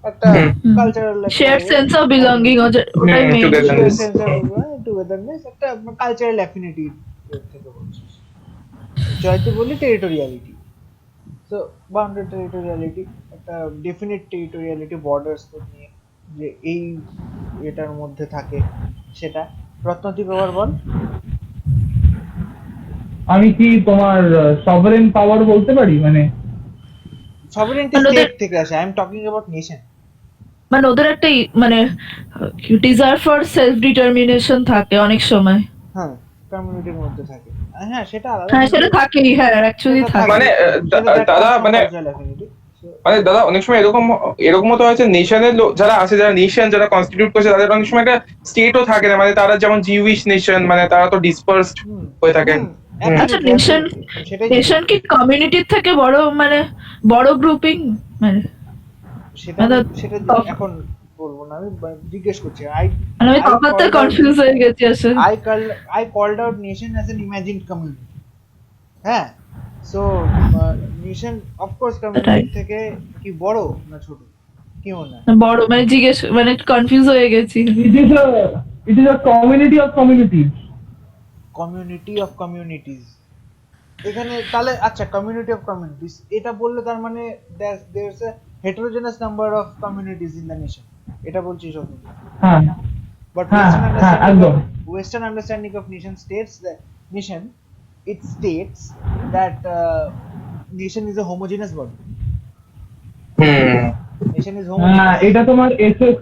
একটা cultural shared sense of belonging, ওটাই মেইন। টুগেদারনেস, একটা কালচারাল অ্যাফিনিটি থেকে বলছিস। জয়তি বলি টেরিটোরিয়ালিটি। সো বাউন্ডারি টেরিটোরিয়ালিটি, একটা ডেফিনিট টেরিটোরিয়ালিটি, বর্ডার্স নিয়ে যে এই এটার মধ্যে থাকে সেটা। রত্নদীপ এবার বল। আমি কি তোমার সভারেন পাওয়ার বলতে পারি? মানে সভারেন্টি স্টেট থেকে আসে। I am talking about nation. মানে ওদের একটা মানে ডিজায়ার ফর সেলফ ডিটারমিনেশন থাকে অনেক সময়। হ্যাঁ, কমিউনিটির মধ্যে থাকে। হ্যাঁ, সেটা আলাদা। হ্যাঁ, সেটা থাকেই। হ্যাঁ, অ্যাকচুয়ালি থাকে। মানে দাদা, মানে দাদা অনেক সময় এরকমও তো হয়েছে, নেশনের যারা আছে, যারা নেশন যারা কনস্টিটিউট করছে, তাদের অনেক সময় একটা স্টেটও থাকে না। মানে তারা যেমন জিউইশ নেশন, মানে তারা তো ডিসপার্সড হয়ে থাকেন। আচ্ছা, নেশন কি কমিউনিটির থেকে বড়, মানে বড় গ্রুপিং? মানে সেটা এখন বলবো না, আমি জিজ্ঞেস করছি। আমি তফাৎটা কনফিউজ হয়ে গেছি আসলে। I called out nation as an imagined community. হ্যাঁ, so nation of course community থেকে কি বড় না ছোট, কি মনে হয়? বড়, মানে জিজ্ঞেস, মানে কনফিউজ হয়ে গেছি। it is a community of communities. Community of communities এখানে তাহলে, আচ্ছা, কমিউনিটি অফ কমিউনিটিজ এটা বললে তার মানে there is a heterogeneous number of communities in the nation, এটা বলছিস? হ্যাঁ, But হ্যাঁ Western হ্যাঁ understanding একদম of Western understanding of nation states that nation it states that nation is a homogeneous body. Hmm Nation is হ্যাঁ homogeneous. এটা তোমার SS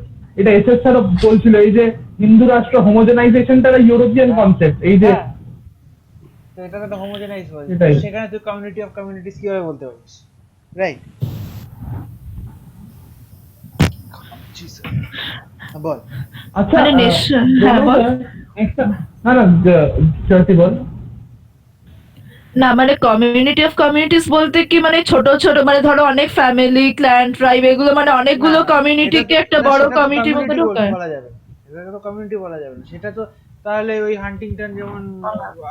sir বলছিল এই যে হিন্দু রাষ্ট্র হোমোজেনাইজেশনটা ইউরোপিয়ান হ্যাঁ কনসেপ্ট এই যে হ্যাঁ তো এটা তো একটা হোমোজেনাইজ বডি, তো এটাই সেখানে তুই কমিউনিটি অফ কমিউনিটিস কিভাবে বলতে পারিস, রাইট? বল। আচ্ছা মানে নেশন, হ্যাঁ রনক বল। দা, একটা না না চলতি বল না মানে কমিউনিটি অফ কমিউনিটিস বলতে কি মানে ছোট ছোট মানে ধরো অনেক ফ্যামিলি ক্ল্যান ট্রাইব এগুলো মানে না অনেকগুলো এটা তো কমিউনিটিকে একটা না, বড় সেটা তো কমিউনিটির মধ্যে কমিউনিটি ঢোকায়। বলা যাবে না, এটাকে তো কমিউনিটি বলা যাবে না, সেটা তো তাহলে ওই হান্টিংটন যেমন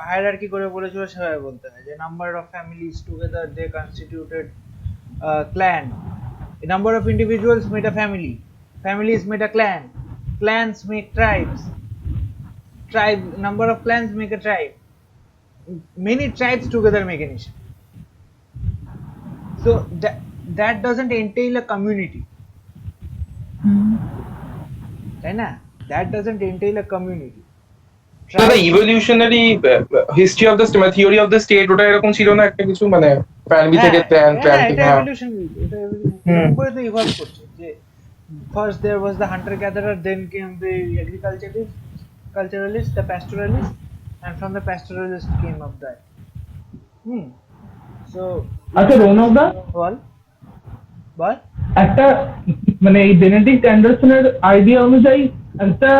হায়ারার্কি করে বলেছিল সেভাবে বলতে হয় যে number of families together they constituted clan, number of individuals made a family, families made a clan, clans make tribes, tribe number of clans make a tribe, many tribes together make a nation. So that doesn't entail a community, তাই না? That doesn't entail a community. দাদা evolutionary history of the theory of the state ওটা এরকম ছিল না একটা কিছু, মানে ফ্যামিলি থেকে ট্র্যান ট্র্যান এটা হ্যাঁ evolutionary, এটা evolution করে তো ইভলভ করছে যে first there was the hunter gatherer, then came the agriculturalist, the pastoralist, and from the pastoralist came up that. So আচ্ছা রনক দা, বল বল। একটা মানে এই বেনেডিক্ট অ্যান্ডারসনের আইডিয়া অনুযায়ী একটা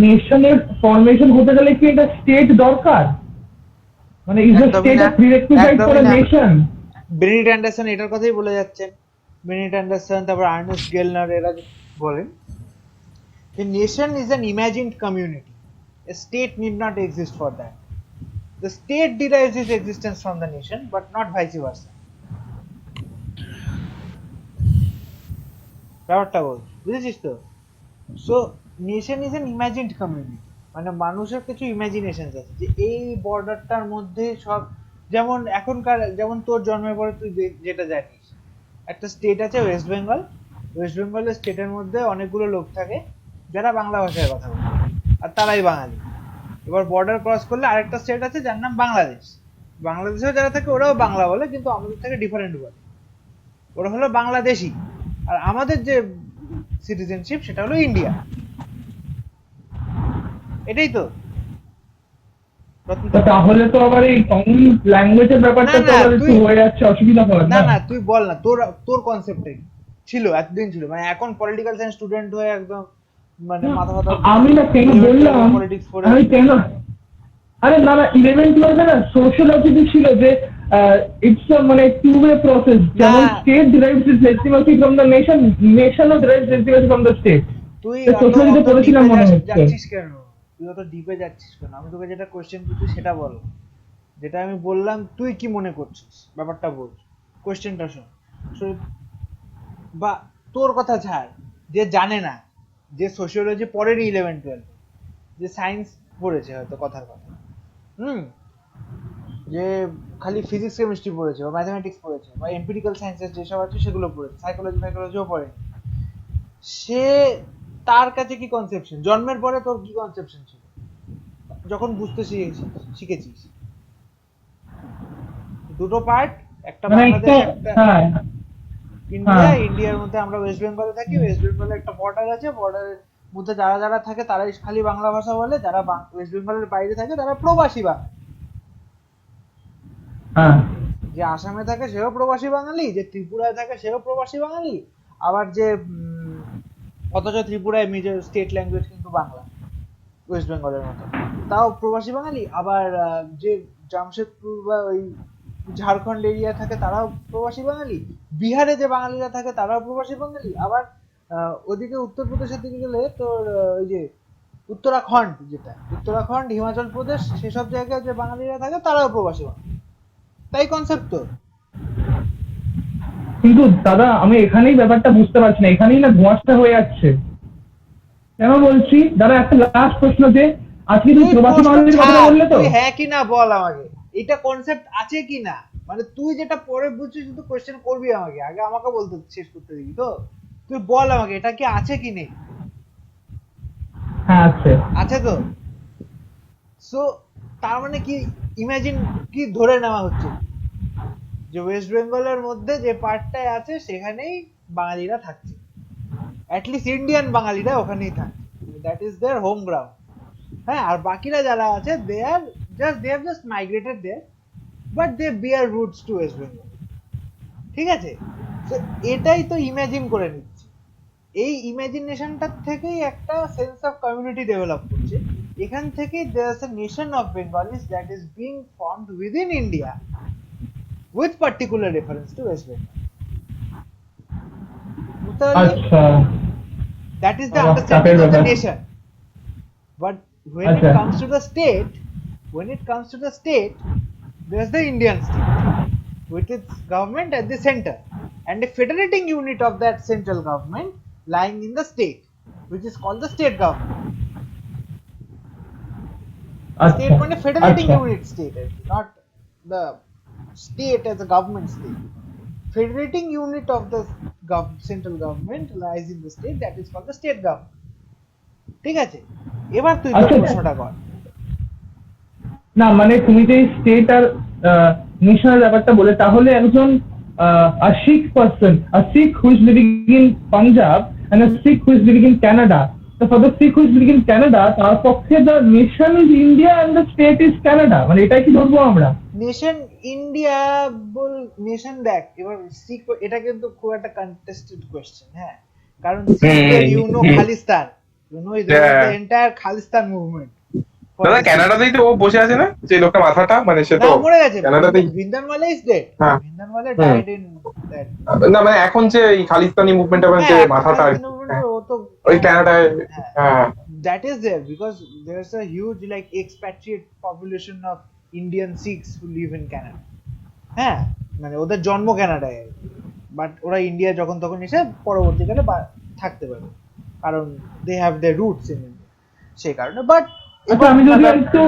নেশনের ফরমেশন হতে গেলে কি একটা স্টেট দরকার, মানে ইজ দ্য একদমই স্টেট না, আ প্রিরেকুইজিট ফর আ একদমই না। নেশন? বেনেডিক্ট অ্যান্ডারসন এটার কথাই বলে যাচ্ছেন, বেনেডিক্ট অ্যান্ডারসন তারপর আর্নেস্ট গেলনার এরা বলেন a nation is an imagined community, a state need not exist for that, the state derives its existence from the nation but not vice versa. ব্যাপারটা বল, বুঝেছিস তো? So nation is an imagined community, মানে মানুষের কিছু imagination আছে যে এই বর্ডারটার মধ্যে সব, যেমন এখনকার যেমন তোর জন্মের পরে তুই যেটা জানিস একটা স্টেট আছে ওয়েস্ট বেঙ্গল, ওয়েস্ট বেঙ্গলের স্টেটের মধ্যে অনেকগুলো লোক থাকে যারা বাংলা ভাষায় কথা বলে আর তারাই বাঙালি। এবার বর্ডার ক্রস করলে আরেকটা স্টেট আছে যার নাম বাংলাদেশ, বাংলাদেশেও যারা থাকে ওরাও বাংলা বলে কিন্তু আমাদের থেকে ডিফারেন্ট বলে, ওরা হলো বাংলাদেশি, আর আমাদের যে সিটিজেনশিপ সেটা হলো ইন্ডিয়া। এটাই তো তাহলে তো আবার এই কমন ল্যাঙ্গুয়েজের ব্যাপারটা তো আবার একটু হয়ে যাচ্ছে, অসুবিধা হয় না না? না তুই বল না, তোর কনসেপ্টটা কি ছিল এতদিন ছিল, মানে এখন পলিটিক্যাল সায়েন্স স্টুডেন্ট হয়ে একদম মানে মাথা ফাতা আমি না কেন বললাম, পলিটিক্স পড়ে আমি কেন, আরে না না 11-12 না সোশ্যোলজি ছিল যে ইটস মানে টু ওয়ে প্রসেস, যেমন state derives its legitimacy from the nation, নেশনও derives legitimacy from the state. তুই সোশ্যোলজিতে পড়েছিলাম মনে হচ্ছে। যাচ্ছিস কেন, তুই অত ডিপে যাচ্ছিস কেন? আমি তোকে যেটা কোশ্চেন করছি সেটা বল, যেটা আমি বললাম তুই কি মনে করছিস ব্যাপারটা বল, কোশ্চেনটা শোন। বা তোর কথা ছাড়, যে জানে না, যে সোশিওলজি পড়েনি 11-12, যে সায়েন্স পড়েছে হয়তো কথার কথা, যে খালি ফিজিক্স কেমিস্ট্রি পড়েছে বা ম্যাথমেটিক্স পড়েছে বা এমপিরিক্যাল সায়েন্সেস যেসব আছে সেগুলো পড়েছে, সাইকোলজিও পড়েনি, সে তার কাছে কি কনসেপশন, জন্মের পরে তোর কি কনসেপশন ছিল যখন বুঝতে শিখেছিস? দুটো পার্ট, একটা বাংলাদেশ একটা ইন্ডিয়া, ইন্ডিয়ার মধ্যে আমরা ওয়েস্ট বেঙ্গলে থাকি, ওয়েস্ট বেঙ্গলে একটা বর্ডার আছে, বর্ডারের মধ্যে যারা যারা থাকে তারাই খালি বাংলা ভাষা বলে, যারা ওয়েস্ট বেঙ্গলের বাইরে থাকে তারা প্রবাসী বাঙালি, যে আসামে থাকে সেও প্রবাসী বাঙালি, যে ত্রিপুরায় থাকে সেও প্রবাসী বাঙালি, আবার যে অথচ ত্রিপুরায় মেজর স্টেট ল্যাঙ্গুয়েজ কিন্তু বাংলা ওয়েস্ট বেঙ্গলের মতো, তাও প্রবাসী বাঙালি, আবার যে জামশেদপুর বা ওই ঝাড়খণ্ড এরিয়া থাকে তারাও প্রবাসী বাঙালি, বিহারে যে বাঙালিরা থাকে তারাও প্রবাসী বাঙালি, আবার ওদিকে উত্তরপ্রদেশের দিকে গেলে তোর ওই যে উত্তরাখণ্ড, যেটা উত্তরাখণ্ড হিমাচল প্রদেশ সেসব জায়গায় যে বাঙালিরা থাকে তারাও প্রবাসী বাঙালি, তাই কনসেপ্ট তো। কিন্তু দাদা আমি এখানেই ব্যাপারটা বুঝতে পারছি না, এখানেই না ধোঁয়াশা হয়ে যাচ্ছে। কেন বলছি দাদা, একটা লাস্ট প্রশ্ন, যে আজকে তুই প্রবাসী বাঙালির কথা বললে তো, হ্যাঁ কি না বল আমাকে, এটা কনসেপ্ট আছে কি না, মানে তুই যেটা পরে বুঝছিস তুই কোশ্চেন করবি আমাকে, আগে আমাকে বলতে শেষ করতে দিবি তো, তুই বল আমাকে এটা কি আছে কি নেই। হ্যাঁ আছে। আছে তো। সো তার মানে কি, ইমাজিন কি ধরে নেওয়া হচ্ছে যে ওয়েস্ট বেঙ্গলের মধ্যে যে পার্টটায় আছে সেখানেই বাঙালিরা থাকছে, অ্যাটলিস্ট ইন্ডিয়ান বাঙালিরা ওখানেই থাকছে, that is their home ground. হ্যাঁ, আর বাকিরা যারা আছে they have just migrated there, but they bear roots to West Bengal. ঠিক আছে, তো এটাই তো ইমাজিন করে নিচ্ছে, এই ইমাজিনেশনটার থেকেই একটা সেন্স অফ কমিউনিটি ডেভেলপ করছে। এখান থেকে there a nation of Bengalis that is being formed within India with particular reference to West Bengal. বুঝতে পারলি? আচ্ছা That is the আবার understanding চাপের of the ব্যাপার। nation. But when it আচ্ছা। comes to the state, there's the Indian state with its government at the center and a federating unit of that central government lying in the state, which is called the state government. আচ্ছা State মানে federating আচ্ছা unit state, not the state as a government state. Federating unit of the central government lies in the state, that is called the state government. ঠিক আছে, এবার তুই তোর আচ্ছা। প্রশ্নটা কর। না মানে তুমি যে স্টেট আর নেশনাল ব্যাপারটা বলে, তাহলে একজন a Sikh person, a Sikh who is living in Punjab and a Sikh who is living in Canada. So for the Sikh who is living in Canada, তার পক্ষে the nation is India and the state is Canada, মানে এটাই কি ধরবো আমরা? Nation India বল, nation দেখ এবার শিখ, এটা কিন্তু খুব একটা কন্টেস্টেড কোয়েশ্চেন। হ্যাঁ, কারণ you know Khalistan, you know the entire Khalistan movement. দাদা কানাডাতেই তো ও বসে আছে না, যে লোকটা মাথাটা, মানে সে তো মরে গেছে, কানাডাতেই। ভিন্দানওয়ালা ইজ ডেড, হ্যাঁ। ভিন্দানওয়ালা ডাইড ইন দ্যাট। না মানে এখন যে এই খালিস্তানি মুভমেন্টের যে মাথাটা আর কি, ও তো ওই কানাডায়। হ্যাঁ that is there because there's a huge like expatriate population of Indian Sikhs who live in Canada. হ্যাঁ, মানে ওদের জন্ম কানাডায়, বাট ওরা ইন্ডিয়া যখন তখন এসে পরবর্তীকালে থাকতে পারে, কারণ they have their roots in India, সেই কারণে। বাট আচ্ছা আমি যদি একটু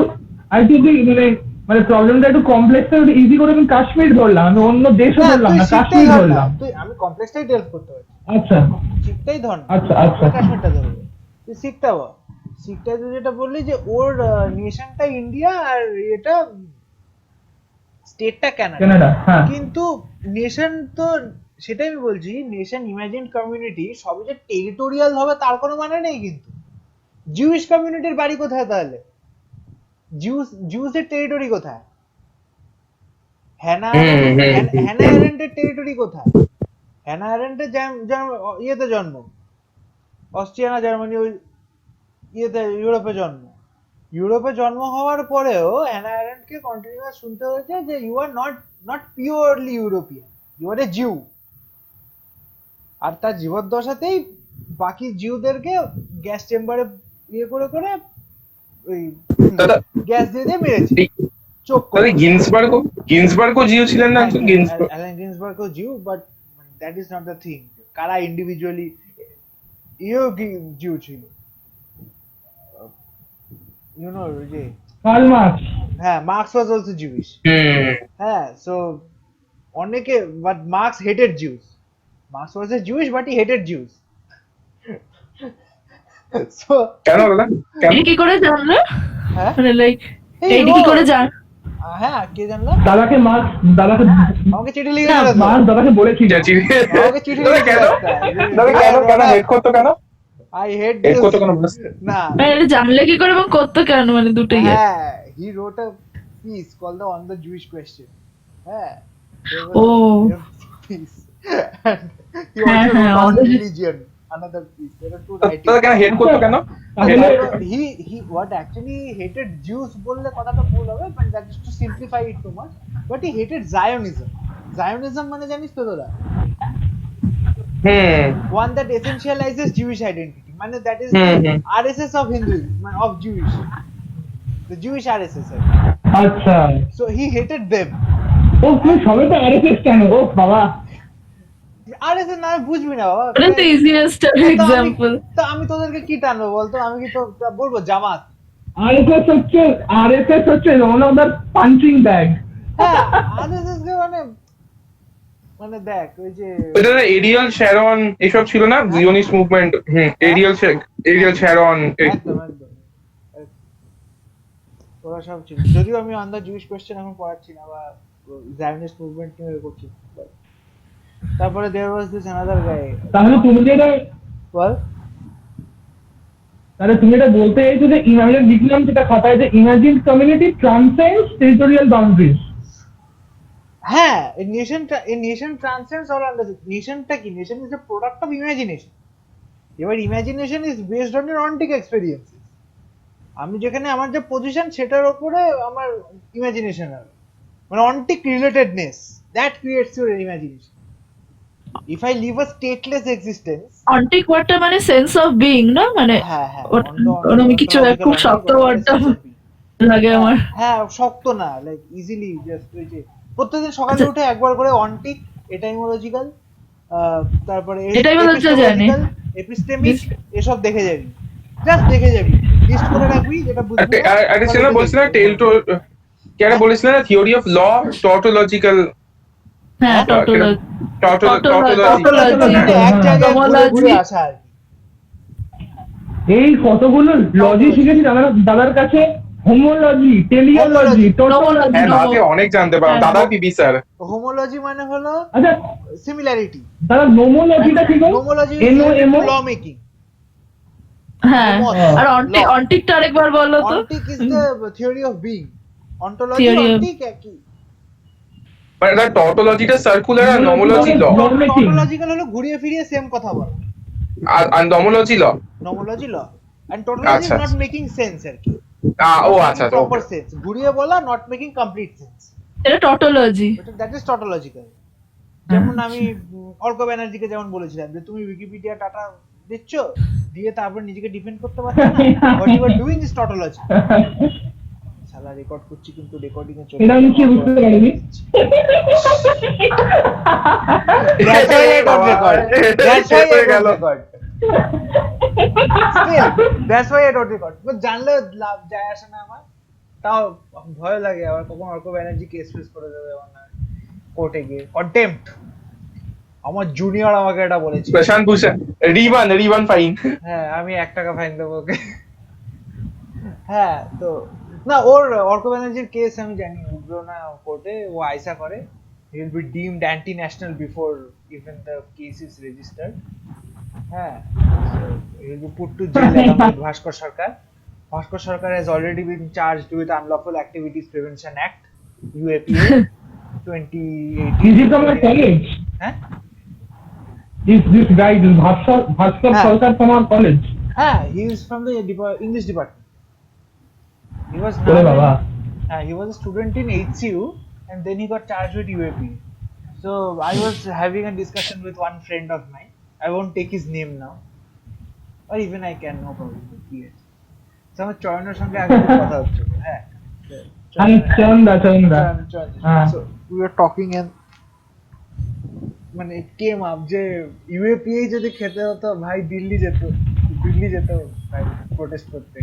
মানে প্রবলেমটা একটু কমপ্লেক্স একটু ইজি করে আমি কাশ্মীর ধরলাম, আমি অন্য দেশও ধরলাম না, কাশ্মীর ধরলাম। তুই, আমি কমপ্লেক্সটাই ডেলভ করতে পারি। আচ্ছা শিখটাই ধর না, আচ্ছা আচ্ছা কাশ্মীরটা ধরবো। তুই শিখটা বল, শিখটা তুই যেটা বললি যে ওর নেশনটা ইন্ডিয়া আর এটা স্টেটটা কানাডা, হ্যাঁ। কিন্তু নেশন তো, সেটাই আমি বলছি, নেশন ইমাজিন কমিউনিটি সবই যে টেরিটোরিয়াল হবে তার কোনো মানে নেই। কিন্তু জিউইশ কমিউনিটির বাড়ি কোথায় তাহলে? জিউসের টেরিটরি কোথায়? হ্যানা অ্যারেন্টের টেরিটরি কোথায়? হ্যানা অ্যারেন্টের ইয়েতে জন্ম, অস্ট্রিয়া না জার্মানি, ওই ইয়েতে ইউরোপে জন্ম। ইউরোপে জন্ম হওয়ার পরেও হ্যানা অ্যারেন্টকে কন্টিনিউয়াস শুনতে হয়েছে যে you are not purely European, you are a Jew. আর তার জীবদ্দশাতেই বাকি জিউদেরকে গ্যাস চেম্বারে ইয়ে করে করে ওই গ্যাস দিয়ে দিয়ে মেরেছে চোখ করে। গিন্সবার্গও জিউ ছিলেন না? অ্যালেন গিন্সবার্গও Jew, but that is not the thing. কারা ইন্ডিভিজুয়ালি ইও জিউ ছিল, you know, যে কার্ল মার্কস, হ্যাঁ, মার্কস ওয়াজ অলসো জিউইশ। হ্যাঁ, সো অনেকে, but Marx hated Jews. Marx was a Jewish but he hated Jews. So কেন দাদা, এটা কি করে জানলে? হ্যাঁ, মানে লাইক এইটা কি করে জান? হ্যাঁ, কে জানলো? দাদাকে মার্কস, দাদাকে আমাকে চিঠি লিখে দিল, মার্কস দাদাকে বলেছিল। আমাকে চিঠি লিখে কেন হেড করতো কেন? আই হেট হেড করতো কেন? না, এটা জানলে কি করে এবং করতে কেন, মানে দুটোই? হ্যাঁ, হি রোট আ piece called on the Jewish question. হ্যাঁ, Oh. piece. And he also wrote on religion, another piece. There are two writings. দাদা কেন হেড করতো কেন? He what actually hated Jews বললে কথাটা ভুল হবে, but that is to simplify it too much. But he hated Zionism. Zionism মানে জানিস তো তোরা? One that essentializes Jewish identity. মানে that is RSS of Hinduism, মানে of Jewish. The Jewish RSS. আচ্ছা, So he hated them. ও তুমি সবে তো আরএসএস কেন? ও বাবা, RSS না বুঝবি না বাবা। এটা তো ইজিয়েস্ট এক্সাম্পল। তো আমি তোদেরকে কি টানবো বলতো? আমি কি তো বলবো জামাত? আরএসএস হচ্ছে one of the punching bag. হ্যাঁ, RSS কে মানে মানে দেখ ওই যে এটা এরিয়াল শ্যারন এসব ছিল না জিওনিস্ট মুভমেন্ট। এরিয়াল শ্যারন একদম একদম ওরা সব ছিল, যদিও আমি অন দ্য জুইশ কোয়েশ্চেন এখন পড়াচ্ছি না বা জায়নিস্ট মুভমেন্ট নিয়ে করছি। তারপরে দেয়ার ওয়াজ দিস অ্যানাদার গাই। তাহলে তুমি বল। বলতে চাইছো যে ইমাজিন লিখলাম যেটা খাতায় যে imagine community transcends territorial boundaries. হ্যাঁ, নেশন ট্রান্সেন্ডস অল আন্ডারস্ট্যান্ড। নেশনটা কি? Nation is a product of imagination. এবার imagination is based on your ontic experiences. আমি যেখানে আমার যে পজিশন সেটার উপরে আমার ইমাজিনেশন হবে, মানে ontic relatedness that creates your imagination. If I live a stateless existence, ontic ওয়ার্ডটা মানে সেন্স অফ বিইং না, মানে হ্যাঁ হ্যাঁ আমি কিছু খুব শক্ত ওয়ার্ডটা লাগে আমার। হ্যাঁ শক্ত না, লাইক ইজিলি জাস্ট ওই যে প্রত্যেকদিন সকালে উঠে একবার করে অনটিক, এটাইমোলজিক্যাল, তারপরে এপিস্টেমিক এসব দেখে যাবি, জাস্ট দেখে যাবি, লিস্ট করে রাখবি যেটা বুঝবি। আরে সেটা বলছিস না কেন বলিস না থিওরি অফ ল টটোলজিক্যাল। হ্যাঁ এক জায়গায় ঘুরে আসা আর এই কতগুলো লজি শিখেছি দাদার কাছে, হোমোলজি, টেলিওলজি, টোটোলজি। হ্যাঁ দাদাকে অনেক জানতে পারলাম, দাদা পিবি স্যার। হোমোলজি মানে হলো আচ্ছা সিমিলারিটি। দাদা নোমোলজিটা কি? Nomology law making. হ্যাঁ, আর অন্টিকটা আরেকবার বলো তো। Ontic is the theory of being. Ontology ontic একই, মানে দা টটোলজিটা সার্কুলার আর নোমোলজি ল। টটোলজিক্যাল হলো ঘুরিয়ে ফিরিয়ে সেম কথা বলা, আর nomology law. Nomology law and tautology is not making sense আর কি। ও আচ্ছা প্রপার সেন্স, ঘুরিয়ে বলা, নট মেকিং কমপ্লিট সেন্স, এটা টটোলজি। That is tautological. যেমন আমি অর্ক ব্যানার্জিকে যেমন বলেছিলাম যে তুমি উইকিপিডিয়া ডাটা দিচ্ছ, দিয়ে তারপর নিজেকে ডিফেন্ড করতে পারছো না, what you are doing is tautology. শালা রেকর্ড করছি কিন্তু রেকর্ডিং এ চলে, এটা আমি কি বুঝতে পারিনি। That's why I don't record. That's why I don't record. Still, that's why I don't record. But জানলে লাভ যায় আসে না আমার, তাও ভয় লাগে আবার কখন অর্ক ব্যানার্জি কেস ফেস করে দেবে আমার না কোর্টে গিয়ে। কন্টেম্পট। আমার জুনিয়র আমাকে এটা বলেছে, প্রশান্ত ভূষণ রিবান ফাইন। হ্যাঁ আমি 1 টাকা ফাইন দেবো ওকে। হ্যাঁ তো না, ওর অর্ক ব্যানার্জির কেস আমি জানি উঠলো না কোর্টে, ও আইসা করে। He will be deemed anti-national before even the case is registered. হ্যাঁ, so he will be put to jail along with Bhaskar Sarkar. Bhaskar Sarkar has already been charged with Unlawful Activities Prevention Act, UAPA, 2018. Is he from a college? Huh? Is this guy Bhaskar Sarkar from our college? He is from the English department. He was he was a student in HCU and then he got charged with UAP. So I was having a discussion with one friend of mine. I won't take his name now, or even I can, no problem. Yes. So আমার চয়নের সঙ্গে আগে কথা হচ্ছে, হ্যাঁ চন্দা। So we were talking and মানে came up যে UAPA যদি খেতে হতো ভাই দিল্লি যেত ভাই প্রোটেস্ট করতে।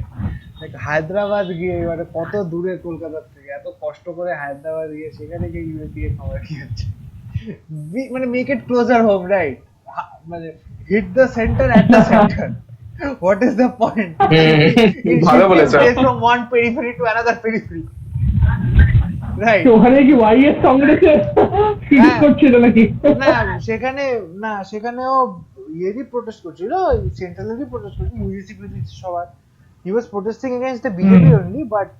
হায়দ্রাবাদ গিয়ে এবারে কত দূরে কলকাতার থেকে, এত কষ্ট করে হায়দ্রাবাদ গিয়ে সেখানে গিয়ে ইউএপিএ খাবার কি হচ্ছে, মানে make it closer home, right? মানে hit the centre at the centre, what is the point? ভালো বলেছো। From one periphery to another periphery, right? ওখানে কি ওয়াইএস কংগ্রেসে ফিট করছিল নাকি? না সেখানেও ইয়েরই প্রোটেস্ট করছিল, সেন্ট্রালেরই প্রোটেস্ট করছিল, ইউজিসি সবার। He was protesting against the BJP only, but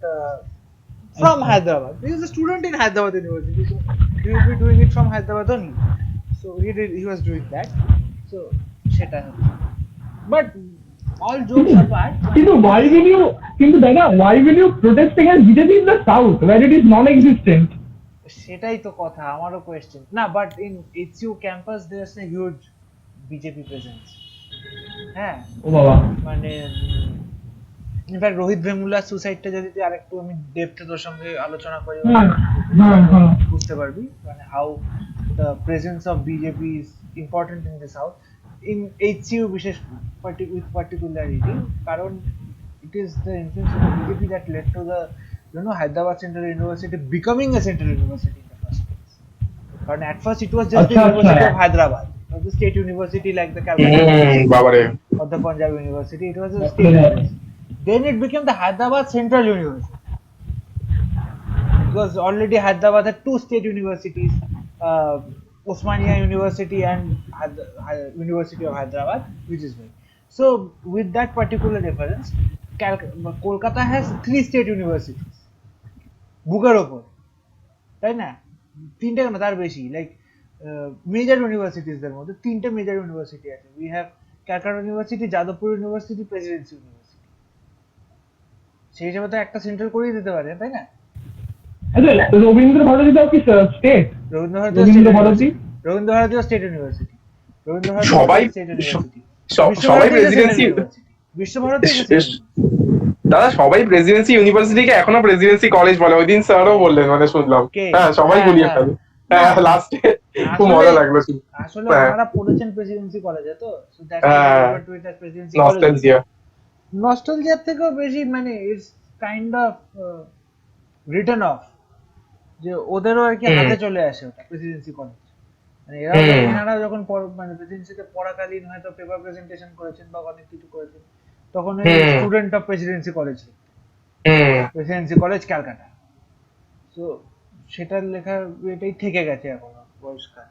from Hyderabad. He was a student in Hyderabad University, so he will be doing it from Hyderabad only. So he was doing that. So seta. But all jokes apart. Why will you protest against BJP in the south where it is non-existent? সেটাই তো কথা, আমারও question না। But in HCU campus there's a huge BJP presence. হ্যাঁ ও বাবা, মানে in fact Rohit ভেমুলার সুসাইডটা যদি তুই আরেকটু আমি ডেপথে তোর সঙ্গে আলোচনা করি বুঝতে পারবি মানে how the presence of BJP is important in the south, in HCU বিশেষ উইথ পার্টিকুলারিটি, কারণ it is the influence of BJP that lead to the Hyderabad Central University becoming a central university in the first place. কারণ at first it was just the আচ্ছা, University আচ্ছা। of Hyderabad, not the state university like the Calcutta বাবারে or the Punjab University. It was a Okay. state university. Then it became the Hyderabad Central University. Because already Hyderabad had two state universities, Osmania University and University of Hyderabad, which is why. So with that particular reference, Kolkata has three state universities. বুকের ওপর, তাই না? তিনটে কেন তার বেশি, like major ইউনিভার্সিটিজদের মধ্যে তিনটে মেজর ইউনিভার্সিটি আছে। We have Calcutta university, Jadavpur university, Presidency university. সেই হিসাবে তো একটা সেন্ট্রাল করেই দিতে পারে, তাই না? আচ্ছা, রবীন্দ্র ভারতীটাও কি স্টেট? রবীন্দ্র ভারতীও স্টেট ইউনিভার্সিটি। রবীন্দ্র ভারতী সবাই স্টেট ইউনিভার্সিটি। সবাই প্রেসিডেন্সি বিশ্বভারতী দাদা, সবাই প্রেসিডেন্সি ইউনিভার্সিটিকে এখনো প্রেসিডেন্সি কলেজ বলে। ওই দিন স্যারও বললেন, মানে শুনলাম। কে? হ্যাঁ, সবাই হ্যাঁ, গুলিয়ে হ্যাঁ। ফেলে। হ্যাঁ, লাস্টে খুব মজা লাগলো। আসলে হ্যাঁ। ওনারা পড়েছেন প্রেসিডেন্সি কলেজে, তো সো দ্যাটস হ্যাঁ। Why to it as Presidency college. Nostalgia. নস্টালজিয়ার থেকেও বেশি মানে it's kind of return of, যে ওদেরও আর কি হাতে চলে আসে ওটা প্রেসিডেন্সি কলেজ। মানে এনারা যখন মানে প্রেসিডেন্সিতে পড়াকালীন হয়তো পেপার প্রেজেন্টেশন করেছেন বা অনেক কিছু করেছেন, তখন student of Presidency college, Presidency college Calcutta. তো সেটার লেখা এটাই থেকে গেছে এখনো পরিষ্কার।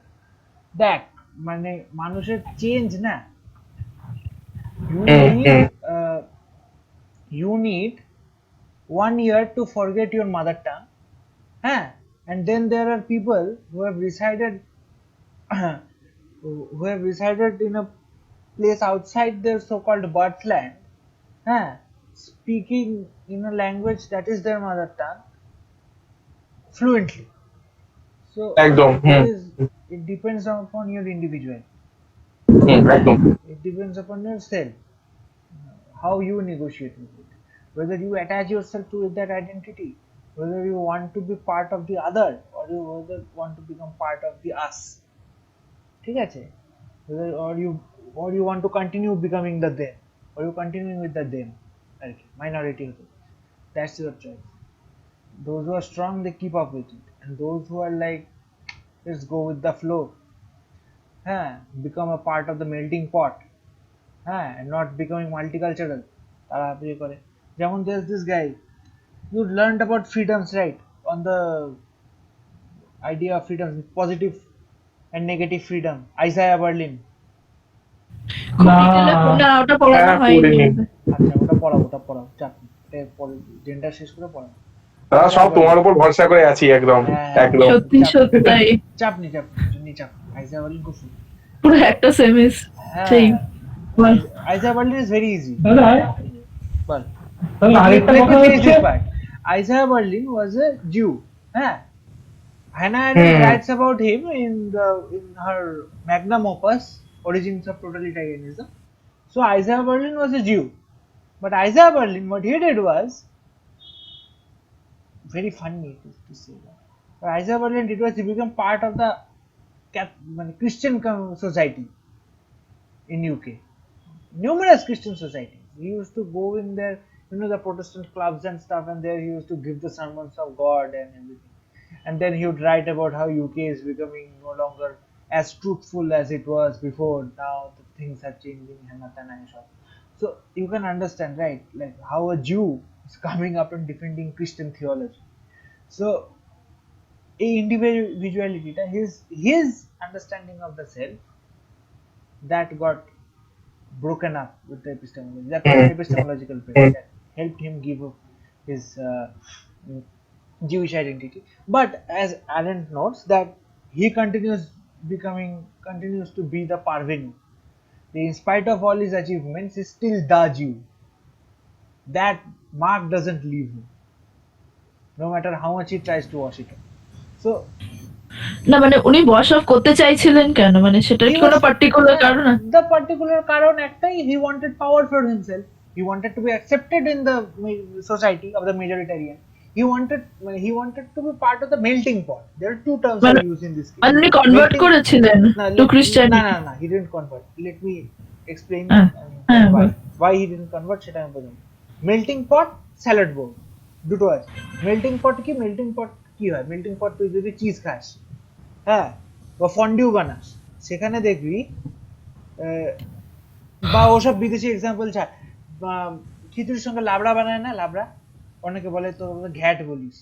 দেখ, মানে মানুষের চেঞ্জ না, you need 1 year to forget your mother tongue, and then there are people who have resided in a place outside their so-called birthland, speaking in a language that is their mother tongue fluently. So একদম। it depends upon your individual. একদম। It depends upon yourself, how you negotiate with it, whether you attach yourself to that identity, whether you want to be part of the other, or you whether want to become part of the us. ঠিক আছে? Whether or you want to continue becoming the them, or you continuing with the them, আর কি minority হতে। That's your choice. Those who are strong, they keep up with it, and those who are like, let's go with the flow, become a part of the melting pot, and not becoming multicultural, তারা ইয়ে করে। যেমন there's this guy, you learned about freedoms, right? On the idea of freedom, positive and negative freedom, Isaiah Berlin. খুব detail না, ওটা পড়ানো হ্যাঁ, হয়নি। পড়িনি। আচ্ছা, ওটা পড়াও, চাপ নেই। এটা পরে জেন্ডার শেষ করে পড়াও। দাদা, সব তোমার উপর ভরসা করে আছি, একদম একদম। সত্যি সত্যি তাই, চাপ নেই, Isaiah Berlin খুব সুন্দর। পুরো একটা সেমিস সেই বল। Isaiah Berlin is very easy. দাদা, Well, তাহলে আরেকটা let কথা me finish হচ্ছে, this part. Isaiah Berlin was a Jew. Hannah Arendt writes about him in her magnum opus, Origins of Totalitarianism. So Isaiah Berlin was a Jew, but Isaiah Berlin, what he did was very funny to say that. What Isaiah Berlin did was he became part of the Christian society in UK. Numerous Christian societies. He used to go in there, the Protestant clubs and stuff, and there he used to give the sermons of God and everything. And then he would write about how UK is becoming no longer as truthful as it was before. Now the things are changing, so you can understand, right, like how a Jew is coming up and defending Christian theology. So a individuality, his understanding of the self, that got broken up with the epistemology. That was an epistemological phase that helped him give up his Jewish identity. But as Arendt notes, that he continues to be the parvenu. In spite of all his achievements, he's still the Jew. That mark doesn't leave him, no matter how much he tries to wash it up. So না মানে উনি wash of করতে চাইছিলেন কেন, মানে সেটার কি কোনো পার্টিকুলার কারণ আছে? The particular কারণ একটাই, he wanted power for himself. He wanted to be accepted in the society of the majoritarian. He wanted to be part of the melting pot. There are two terms I use in this case. মানে উনি convert করেছিলেন two Christianity? না, he didn't convert. Let me explain why he didn't convert, সেটা আমি বলবো। Melting পট, salad বোল, দুটো আছে। Melting পট কি হয়? মেল্টিং পট তুই যদি চিজ খাস, বা ফন্ডিউ বানাস, সেখানে দেখবি আহ, বা ওসব বিদেশি এক্সাম্পল ছাড়, বা খিচুড়ির সঙ্গে লাবড়া বানায় না, লাবড়া, অনেকে বলে তো ঘ্যাট বলিস,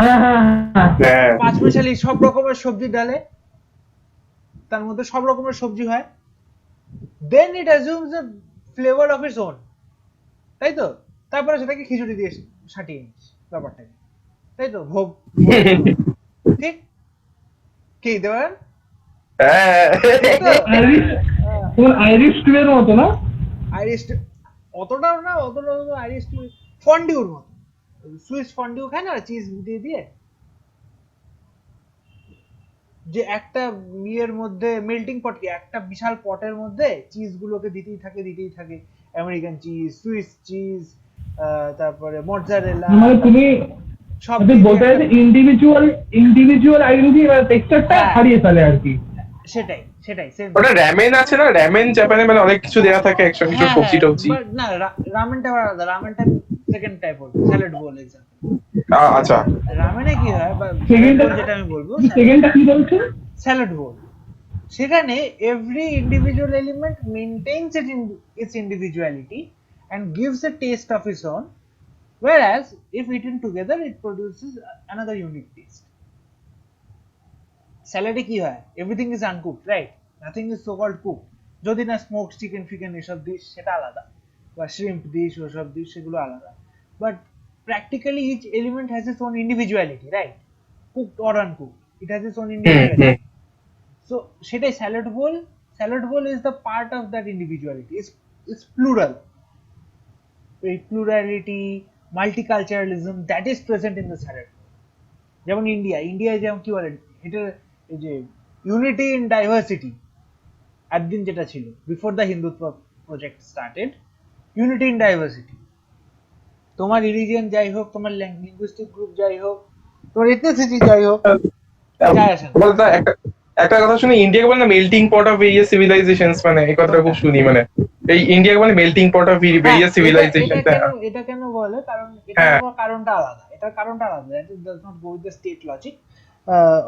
হ্যাঁ হ্যাঁ হ্যাঁ হ্যাঁ পাঁচ মিশালি সব রকমের সবজি ডালে, তার মধ্যে সব রকমের সবজি হয়, then it assumes a flavour of its own, তাই তো? তারপরে সেটাকে খিচুড়ি দিয়ে সাটিয়ে নিস ব্যাপারটাকে, তাই তো? ভোগ, ভোগের মতো। ঠিক কি দেবেন? হ্যাঁ ঠিক তো? আইরিশ, তোমার আইরিশ স্টিমের মতো না? আইরিশ, অতটাও না, অতটাও না, আইরিশ ফন্ডিউর মতো, সুইস ফন্ডিউ খায় না চিজ দিয়ে দিয়ে, যে একটা ইয়ের মধ্যে মেল্টিং পট, কি একটা বিশাল পটের মধ্যে চিজ গুলোকে দিতেই থাকে, আমেরিকান চিজ, সুইস চিজ, তারপরে মজ্জারেলা, মানে তুমি সব তুমি দিয়ে বলতে একটা, চাইছো ইন্ডিভিজুয়াল আইডেন্টি বা টেক্সচারটা হ্যাঁ হারিয়ে ফেলে আর কি। সেটাই সেটাই সেম। ওটা র্যামেন আছে না, র্যামেন জাপানে মানে অনেক কিছু দেওয়া থাকে একসঙ্গে, কিছু হ্যাঁ সবজি হ্যাঁ, টবজি। বাট না, রামেনটা আলাদা, রামেনটা সেকেন্ড টাইপ হলো স্যালাড বোল এক্সাম্পল। আচ্ছা রামেনে কি হয়, বা স্যালাড সেকেন্ডটা, বোল যেটা আমি বলবো, সেকেন্ডটা কি বলছো? স্যালাড বোল, সেখানে every individual element maintains its individuality and gives a taste of its own, whereas if eaten together it produces another unique taste. স্যালাডে কি হয়, everything is uncooked, right, nothing is so called cook, যদি না smoked chicken ফিকেন এসব this সেটা আলাদা, বা shrimp this ওসব দিস সেগুলো আলাদা, but practically each element has its own individuality, right, cooked or uncooked, it has its own individuality. So সেটাই salad bowl, salad bowl is the part of that individuality, is plural, এই প্লুরালিটি, multiculturalism that is present in the salad. যেমন ইন্ডিয়ায় যেমন কি বলে, এটা এই যে ইউনিটি ইন ডাইভার্সিটি একদিন যেটা ছিল, before the Hindutva project started, unity in diversity, তোমার রিলিজিয়ন যাই হোক, তোমার লিঙ্গুইস্টিক গ্রুপ যাই হোক, তোমার এথনিসিটি যাই হোক, যায় আসে না। বলতে একটা একটা কথা শুনি, ইন্ডিয়াকে বলে না melting pot of various civilisations, মানে এই কথাটা খুব শুনি, মানে এই ইন্ডিয়াকে বলে মেল্টিং পট অফ হ্যাঁ, ভেরিয়াস এটা সিভিলাইজেশন। এটা কেন বলে, কারণ এটার হ্যাঁ আবার কারণটা আলাদা, এটার কারণটা আলাদা, that it does not go with the state logic,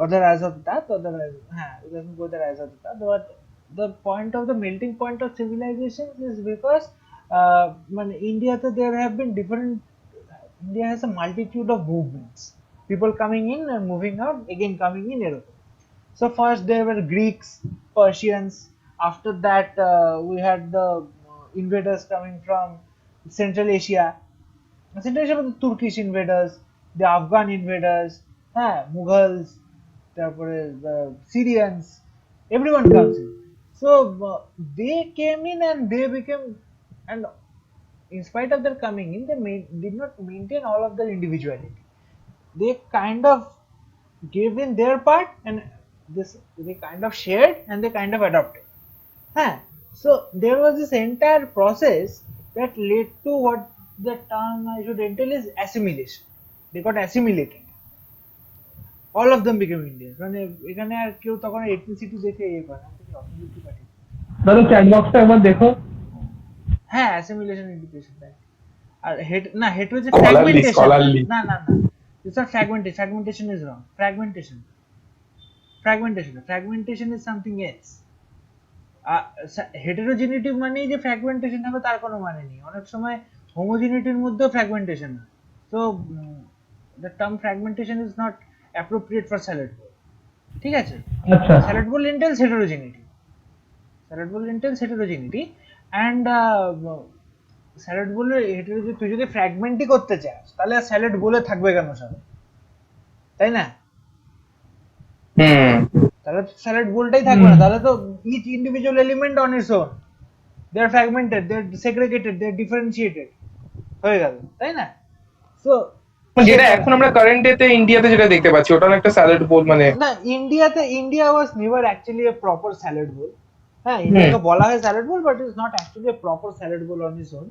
or the rise of that, or the rise, হ্যাঁ, it doesn't go with the rise of that, but the point of the melting point of civilizations is because মানে ইন্ডিয়াতে there have been different, India has a multitude of movements, people coming in and moving out, again coming in, এরকম। So first there were Greeks, Persians. After that, we had the invaders coming from Central Asia. Central Asia was the Turkish invaders, the Afghan invaders, Mughals, the Syrians. Everyone comes in. So they came in and they became, and in spite of their coming in, they did not maintain all of their individuality. They kind of gave in their part, and this they kind of shared and they kind of adopted. So there was this entire process that led to what the term I should entail is assimilation. They got assimilated. All of them became Indians. মানে এখানে আর কেউ তখন ethnicity দেখে ইয়ে করে না, কিন্তু authenticity কাটে। দাদা চ্যাট বক্সটা একবার দেখো। হ্যাঁ, অ্যাসিমিলেশন ইন্টিগ্রেশন, আর হেট হচ্ছে Scholarly, ফ্র্যাগমেন্টেশন। scholarly. না it's not fragmentation, fragmentation is wrong, fragmentation is something else. Heterogeneity মানেই যে ফ্র্যাগমেন্টেশন হবে তার কোনো মানে নেই, অনেক সময় হোমোজেনিটির মধ্যেও ফ্র্যাগমেন্টেশন হয়। So the term fragmentation is not appropriate for salad bowl, ঠিক আছে? আচ্ছা salad bowl entails heterogeneity, and salad বোলের হেটেরোজেনিটি, তুই যদি ফ্র্যাগমেন্টই করতে চাস তাহলে আর স্যালাড বোলে থাকবে কেন সবাই, তাই না? তাহলে স্যালাড বোলটাই থাকবে না, তাহলে তো each individual element on its own, they are fragmented, they are segregated, they are differentiated হয়ে গেল, তাই না? সো যেটা এখন আমরা কারেন্ট ডেতে ইন্ডিয়াতে যেটা দেখতে পাচ্ছি, ওটা একটা স্যালাড বোল, মানে না, India was never actually a proper salad bowl. হ্যাঁ, ইন্ডিয়াকে বলা হয় salad bowl, but it's not actually a proper salad bowl on its own.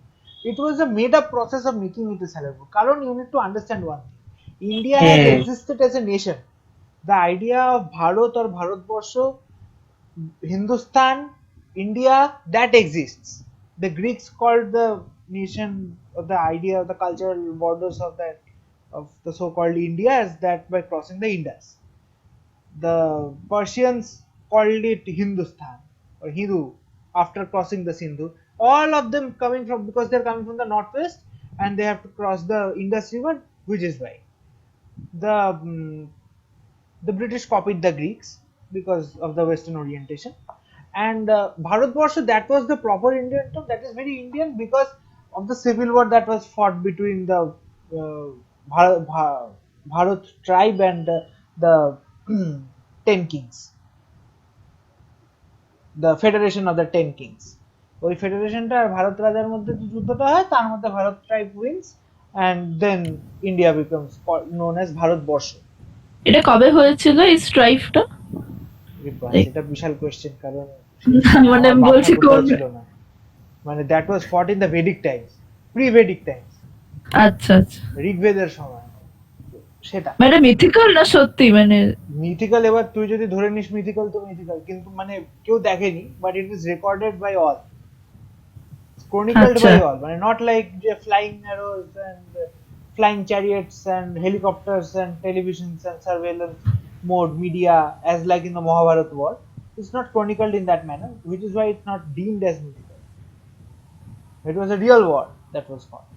It was a made up process of making it a salad bowl, কারণ you need to understand one thing, India has existed as a nation. The idea of Bharat or Bharatbarsha, Hindustan, India, that exists. The Greeks called the nation, or the idea of the cultural borders of the so-called India as that by crossing the Indus. the Persians called it Hindustan or Hindu after crossing the Sindhu. All of them coming from, because they're coming from the northwest and they have to cross the Indus River, which is why the the British copied the Greeks because of the Western orientation. And Bharatvarsha, that was the proper Indian term. That is very Indian because of the civil war that was fought between the Bharat tribe and the 10 kings, the federation of the 10 kings. ওই ফেডারেশনটা আর ভারত রাজার মধ্যে যে যুদ্ধটা হয় তার মধ্যে Bharat tribe wins and then India becomes known as Bharatvarsha. এটা কবে হয়েছিল এই স্ট্রাইফটা? এটা বিশাল কোশ্চেন, কারণ মানে আমি বলছি কোন, ছিল না, মানে দ্যাট ওয়াজ ফট in the Vedic Times, pre Vedic Times, আচ্ছা আচ্ছা, ঋগ্বেদের সময় সেটা। মানে মিথিক্যাল না সত্যি? মানে মিথিক্যাল, এবার তুই যদি ধরে নিস মিথিক্যাল তো মিথিক্যাল, কিন্তু মানে কেউ দেখেনি, but it is recorded by all, chronicled by all, মানে not like যে flying arrows and flying chariots and helicopters and televisions and surveillance mode media as like in the Mahabharata war. It's not chronicled in that manner, which is why it's not deemed as mythical. It was a real war that was fought.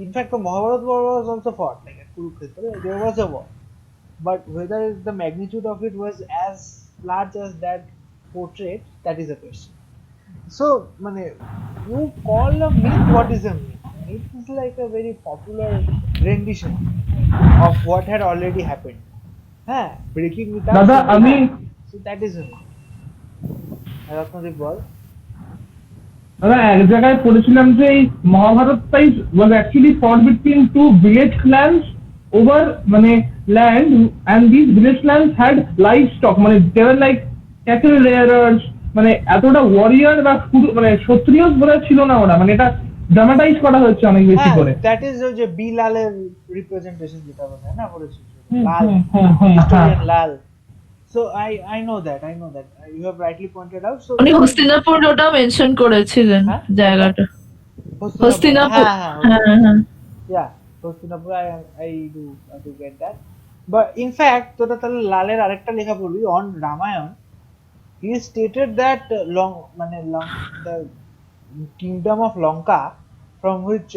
In fact, the Mahabharata war was also fought, like at Kurukshetra, there was a war. But whether the magnitude of it was as large as that portrait, that is a question. So, mane, you call a myth, what is a myth? Myth is like a very popular rendition of what had already happened. Breaking without. Dada, so that is a myth. Ratnadeep bol. দাদা এক জায়গায় পড়েছিলাম যে এই মহাভারতটাই was actually fought between two village clans over মানে land, and these village clans had livestock, মানে they were like cattle rearers, মানে এতটা ওয়ারিয়র বা মানে ক্ষত্রিয় বলে ছিল না ওরা, মানে এটা ড্রামাটাইজ করা হচ্ছে অনেক বেশি করে। দ্যাট ইজ যে বি লালের রিপ্রেজেন্টেশন যেটা বলে না, বলেছিল লাল, লাল। So I know that you have rightly pointed out. So উনি হস্তিনাপুর ওটা মেনশন করেছিলেন জায়গাটা, Hastinapur. Yeah, Hostinapur, I do get that. But in fact, তোরা তাহলে লালের আরেকটা লেখা পড়বি on Ramayan. He stated that the kingdom of Lanka, from which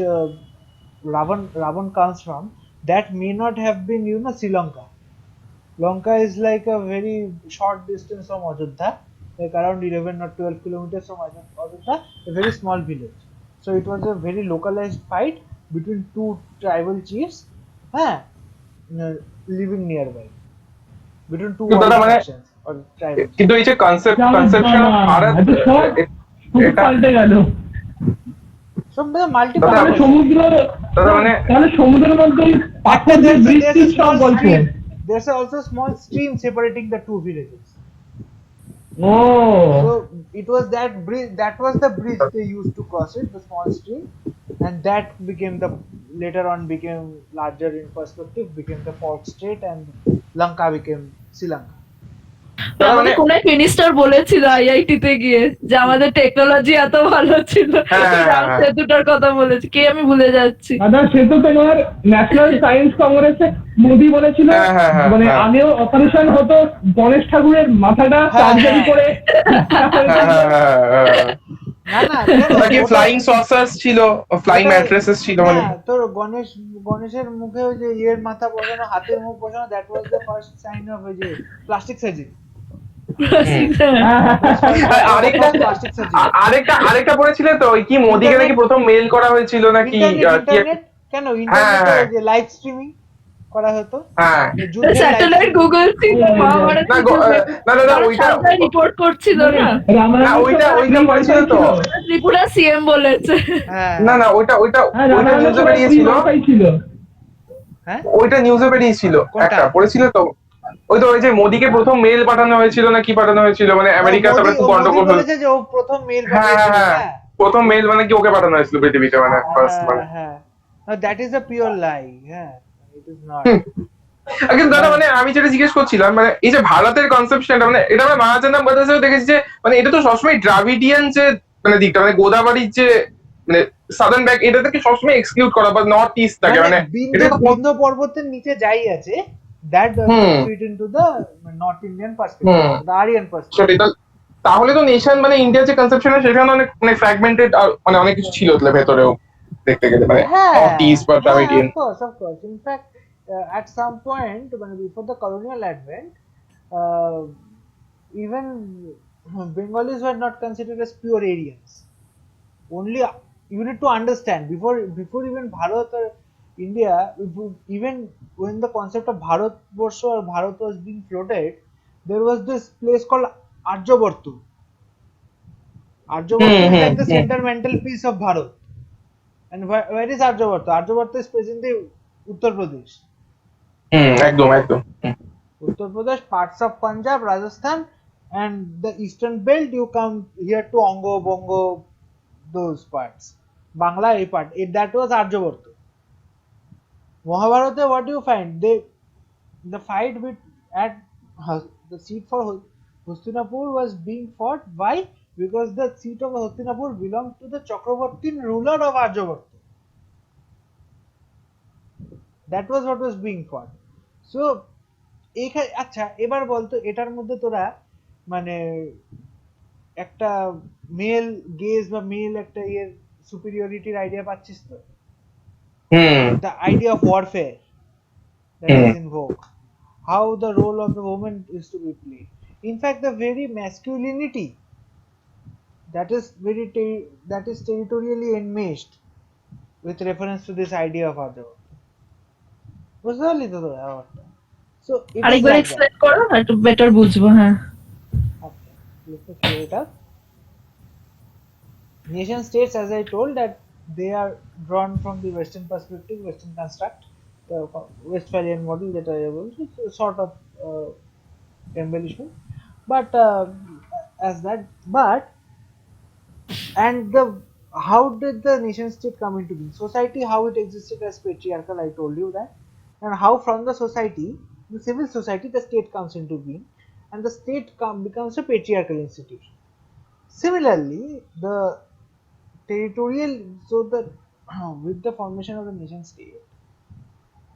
Ravan comes from, that may not have been, Sri Lanka. Lanka is like a very short distance from Ajodhya, like around 11 or 12 kilometers from Ajodhya, a very small village. So it was a very localized fight between two tribal chiefs, living nearby, between two factions or tribes. কিন্তু এই যে conception of Bharat, এটা পাল্টে গেল সব multiple সমুদ্র, দাদা মানে তাহলে সমুদ্রের মধ্যে পাথরের বৃষ্টি সব গল্প। There's also a small stream separating the two villages. Oh. So it was that bridge, that was the bridge they used to cross it, the small stream, and that became later on became larger in perspective, became the Fort Strait, and Lanka became Sri Lanka. আমাদের কোন এক minister বলেছিল IIT তে গিয়ে যে আমাদের technology এত ভালো ছিল, সেতুটার কথা বলেছে, কে আমি ভুলে যাচ্ছি। দাদা সে তো তোমার ন্যাশনাল সায়েন্স কংগ্রেসে মোদি বলেছিল, মানে আগেও অপারেশন হতো গণেশ ঠাকুরের মাথাটা সার্জারি করে, নাকি ফ্লাইং সসার্স ছিল, ফ্লাইং ম্যাট্রেসেস ছিল, মানে তোর গণেশের মুখে ওই যে ইয়ের মাথা বসানো, হাতের মুখ বসানো, that was the first sign of ওই যে প্লাস্টিক সার্জারি। আরেকটা পড়েছিল তো, কি মোদিকে নাকি প্রথম মেইল করা হয়েছিল নাকি, কেন ইন্টারনেটে লাইভ স্ট্রিমিং করা হতো, স্যাটেলাইট গুগল ছিল, মহাভারত না ওইটা রিপোর্ট করছিল না, ওইটা পড়েছিল তো, ত্রিপুরা সিএম বলেছে। না ওইটা নিউজে বেরিয়েছিল, ওইটা নিউজে বেরিয়েছিল, একটা পড়েছিল তো, ওই যে মোদিকে প্রথম মেল পাঠানো হয়েছিল না কি পাঠানো হয়েছিল, মানে আমেরিকার সাথে খুব গন্ডগোল হয়েছে যে ও প্রথম মেল পাঠিয়েছিল, প্রথম মেল মানে কি ওকে পাঠানো হয়েছিল পৃথিবীতে, মানে ফার্স্ট, মানে that is a pure lie, it is not. কিন্তু দাদা মানে আমি যেটা জিজ্ঞেস করছিলাম, মানে এই যে ভারতের কনসেপশনটা, মানে এটা আমরা মহাজনদা বাদাসেও দেখেছি যে মানে এটা তো সবসময় দ্রাবিডিয়ান যে মানে দিকটা, মানে গোদাবরীর যে মানে সাদার্ন ব্যাক, এটা থেকে সবসময় এক্সক্লুড করা, বা নর্থ ইস্ট থাকে, মানে বিন্ধ্য পর্বতের নিচে যাই আছে that does not hmm fit into the North Indian perspective, hmm the Aryan perspective. সেটাই তাহলে তো নেশন মানে ইন্ডিয়ার যে কনসেপশন সেখানে অনেক মানে ফ্র্যাগমেন্টেড মানে অনেক কিছু ছিল তাহলে ভেতরেও দেখতে গেলে মানে নর্থ ইস্ট বা দ্রাবিডিয়ান। Of course. In fact, at some point, when before the colonial advent, uh, even Bengalis were not considered as pure Aryans. Only you need to understand before even Bharat or India, even when the concept of Bharat Varsho or Bharat was being floated, there was this place called Arjavartu. Arjavartu hmm is hmm like the hmm central piece of Bharat. And where is Arjavarta? Arjavarta is present in Uttar Pradesh. হুম একদম একদম হুম Uttar Pradesh, parts of Punjab, Rajasthan, and the eastern belt. You come here to Ongo, Bongo, those parts. Bangla, a part. That was Arjavarta. Mahabharata, what do you find? The fight with at the seat for Hastinapur was being fought. Why? Because the seat of Hastinapur belonged to the Chakravartin ruler of Arjavarta. That was what was being fought. So আচ্ছা এবার বলতো এটার মধ্যে তোরা মানে একটা mail gauge বা mail একটা ইয়ের সুপিরিয়রিটির আইডিয়া পাচ্ছিস তো, হুম the idea of warfare that hmm is invoked, how the role of the woman is to be played, in fact the very masculinity that is territorially enmeshed with reference to this idea of other, বুঝতে পারলি তো তোরা ব্যাপারটা? So it is আরেকবার like that. Explain করো একটু better বুঝবো। হ্যাঁ, Okay, let me clear it up. Nation states, as I told, that they are drawn from the Western perspective, Western construct, the Westphalian model that I have also sort of embellishment, but as that, but and the how did the nation state come into being? Society, how it existed as patriarchal, I told you that, and how from the society, the civil society, the state comes into being, and the state becomes a patriarchal institution. Similarly, the territorial, so the with the formation of the nation state,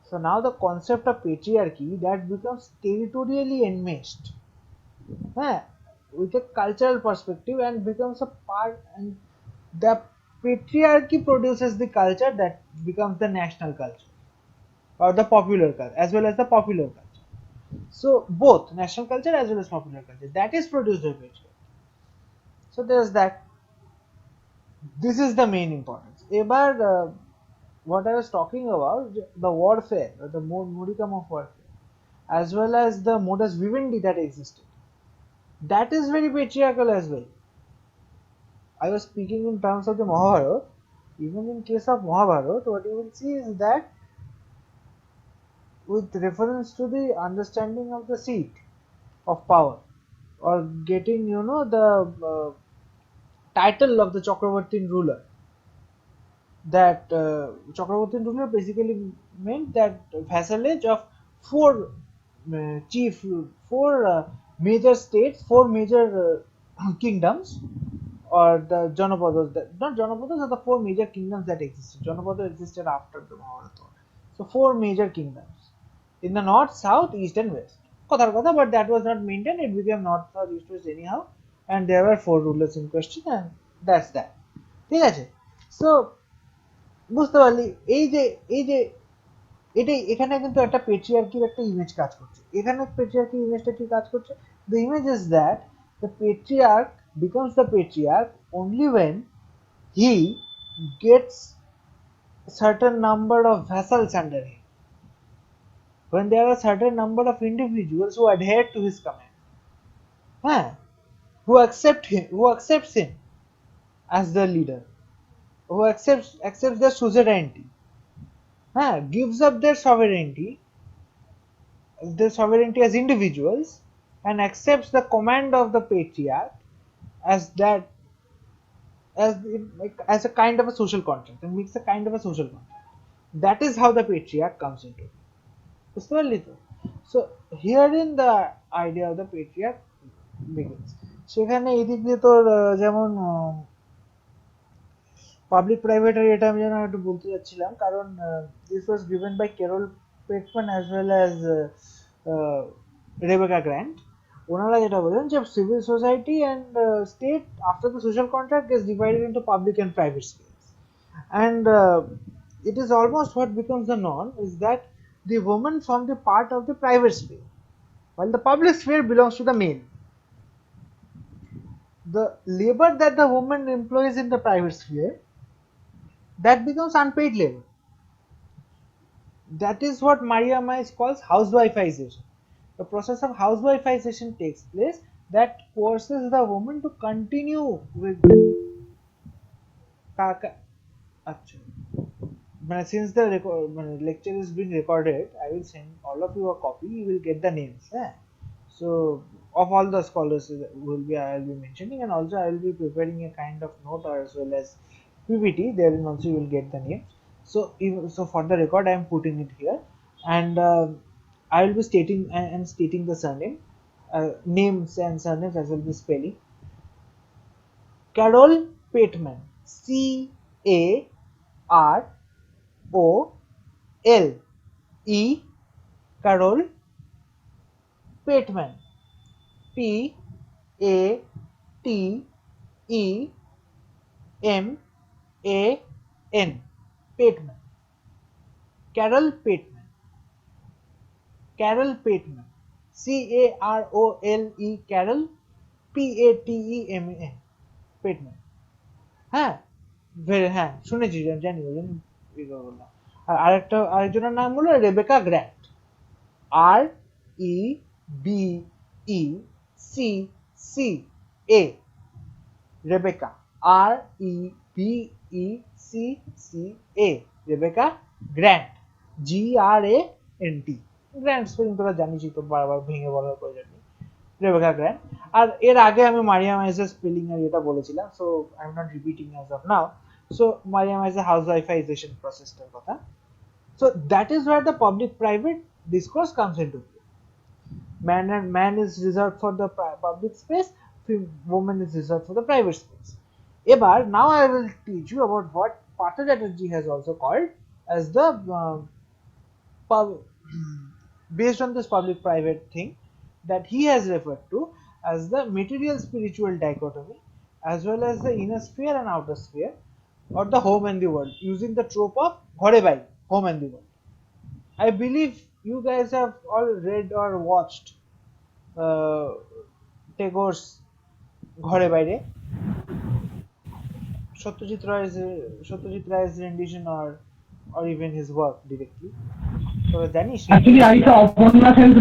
so now the concept of patriarchy that becomes territorially enmeshed, eh, with a cultural perspective and becomes a part, and the patriarchy produces the culture that becomes the national culture or the popular culture as well as the popular culture. So both national culture as well as popular culture that is produced by patriarchy. So there's that. This is the main importance. এবার what I was talking about, the warfare, the modicum of warfare, as well as the modus vivendi that existed, that is very patriarchal as well. I was speaking in terms of the Mahabharata. Even in case of Mahabharata, what you will see is that with reference to the understanding of the seat of power or getting, the title of the Chakravartin ruler, that Chakravartin ruler basically meant that vassalage of four major states, four major kingdoms, or the Janapadas, not Janapadas, are the four major kingdoms that existed. Janapada existed after the Mahabharata. So four major kingdoms in the north, south, east, and west. কথার কথা, but that was not maintained. It became north, south, east, west anyhow, and there were four rulers in question, and that's that. ঠিক আছে? So বুঝতে পারলি এই যে এটাই এখানে কিন্তু একটা পেট্রিয়ার্কির একটা ইমেজ কাজ করছে। এখানে পেট্রিয়ার্কির ইমেজটা কি কাজ করছে? The image is that the patriarch becomes the patriarch only when he gets certain number of vassals under him, when there are certain number of individuals who adhere to his command, who accepts him as the leader, who accepts their suzerainty, gives up their sovereignty as individuals, and accepts the command of the patriarch as that, as a kind of a social contract, and makes a kind of a social contract. That is how the patriarch comes into it. বুঝতে পারলি তো? So herein the idea of the patriarch begins. সেখানে এদিক দিয়ে তোর যেমন public private এটা আমি যেন একটু বলতে যাচ্ছিলাম, কারণ this was given by Carole Pateman as well as Rebecca Grant, ওনারা যেটা বলেন যে civil society and state after the social contract is divided into public and private spheres, and it is almost what becomes the norm is that the woman form the part of the private sphere while the public sphere belongs to the male. The labor that the woman employs in the private sphere, that becomes unpaid labor. That is what Maria Mais calls housewifeization. The process of housewifeization takes place that forces the woman to continue with actually, since the lecture is being recorded, I will send all of you a copy. You will get the names. So of all the scholars I will be mentioning, and also I will be preparing a kind of note or as well as PPT. Therein also you will get the names. So for the record, I am putting it here, and I will be stating the surname, names and surnames as well as spelling. Carol Pateman, CAROLE, Carol Pateman, PATEMAN, Pateman, Carol Pateman, Carol Pateman, CAROLE, Carol, PATEMAN, Pateman. হ্যাঁ, হ্যাঁ শুনেছি, জানি ওই জন্য বললাম। আর আরেকজনের নাম হলো Rebecca Grant, REBECCA, Rebecca, REBECCA, Rebecca Grant, GRANT। Grant spelling তোরা জানিসই, তো বারবার ভেঙে বলার প্রয়োজন নেই। Rebecca grant. আর এর আগে আমি মারিয়া মাইজের স্পেলিং এর এটা বলেছিলাম, so I am not repeating as of now. So Maria মাইজের হাউসওয়াইফাইজেশন প্রসেসটার কথা। So that is where the public-private discourse comes into play. Man is reserved for the public space, woman is reserved for the private space. Ebar, now I will teach you about what Partha Chatterjee has also called as the based on this public-private thing, that he has referred to as the material-spiritual dichotomy, as well as the inner sphere and outer sphere, or the home and the world, using the trope of ঘরে বাইরে, home and the world. I believe you guys have all read or watched Tagore's ঘরে বাইরে, Satyajit Ray's rendition, or even his work directly. So জানিস? Actually, I saw Aparna Sen's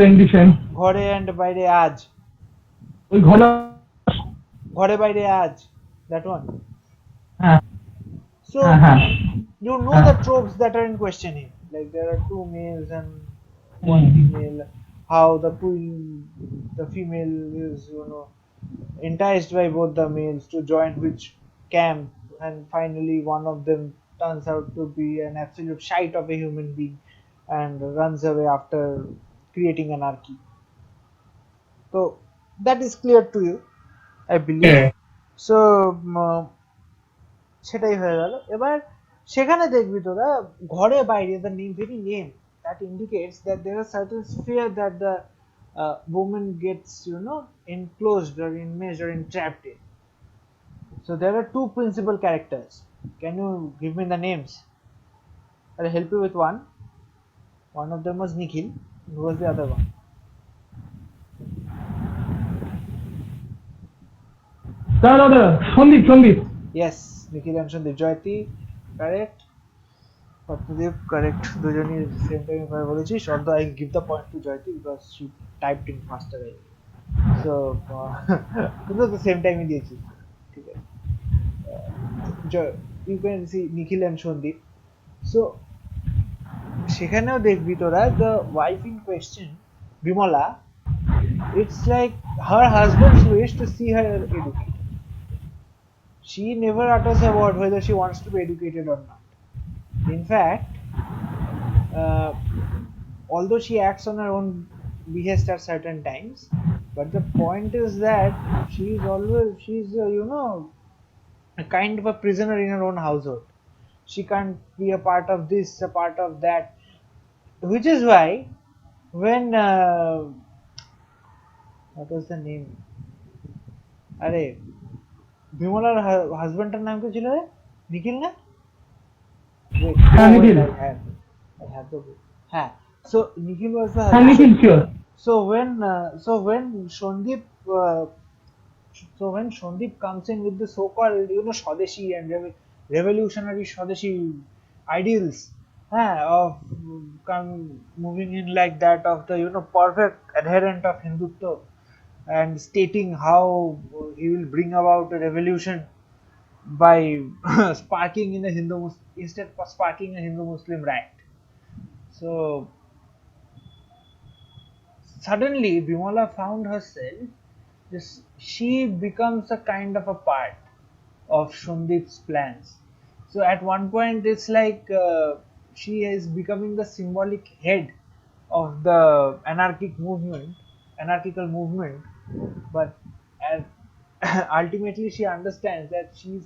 rendition. ঘরে and বাইরে আজ, ওই ঘরে বাইরে আজ, that one. So you know the tropes that are in question here. Like there are two males and one female. How the female is, enticed by both the males to join which camp, and finally one of them turns out to be an absolute shite of a human being and runs away after creating anarchy. So that is clear to you, I believe. So সেটাই হয়ে গেল। এবার সেখানে দেখবি তোরা ঘরে বাইরে, the very name that indicates that there are certain sphere that the woman gets enclosed or enmeshed or entrapped in. So there are two principal characters. Can you give me the names? I'll help you with one. One of them was Nikhil. Who was the other one? Sandip. Yes, Nikhil and Sandip. Jayati, correct. Patnadev, correct. দুজনই same time ভাবে বলেছিস, although I give the point to Jayati because she typed in faster. So কিন্তু the same time ই দিয়েছি, ঠিক আছে। You can see Nikhil and Sandip. So সেখানেও দেখবি তোরা the wife in question, Bimala, it's like her husband's wish to see her educated. She never utters a word whether she wants to be educated or not. In fact, although she acts on her own behest at certain times, but the point is that she's a kind of a prisoner in her own household. She can't be a part of this, a part of that. which is why when what was the name? আরে বিমলার হাজবেন্ডটার নাম কি ছিল রে? নিখিল না? Wait, হ্যাঁ oh wait, Nikhil, I have the book. হ্যাঁ, so Nikhil was the হ্যাঁ husband. Nikhil sure. So when Shondeep comes in with the so-called Swadeshi and revolutionary Swadeshi ideals, of moving in like that of the perfect adherent of Hindutva and stating how he will bring about a revolution by sparking in a instead of sparking a Hindu Muslim riot. So suddenly Bimala found herself, she becomes a kind of a part of Shundeep's plans. So at one point it's like she is becoming the symbolic head of the anarchical movement, but at, ultimately she understands that she's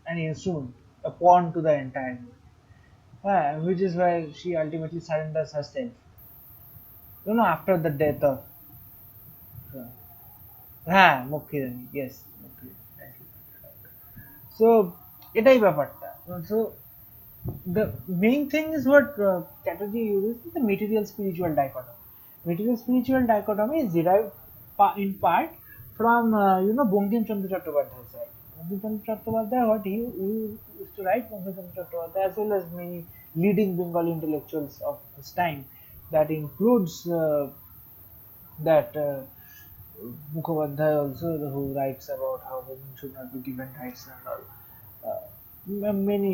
an instrument, a pawn to the entire movement. Which is why she ultimately surrenders herself. After the death of মুক্তিদানি, yes, মুক্তিদানি. So এটাই ব্যাপারটা. So the main thing is what Chatterjee uses is the material spiritual dichotomy. Material spiritual dichotomy is derived in part from Bankim Chandra Chattopadhyay's side. Bankim Chandra Chattopadhyay, what he used to write, Bankim Chandra Chattopadhyay as well as many leading Bengali intellectuals of his time, that includes that Mukhopadhyay also, who writes about how women should not be given rights and all. Many,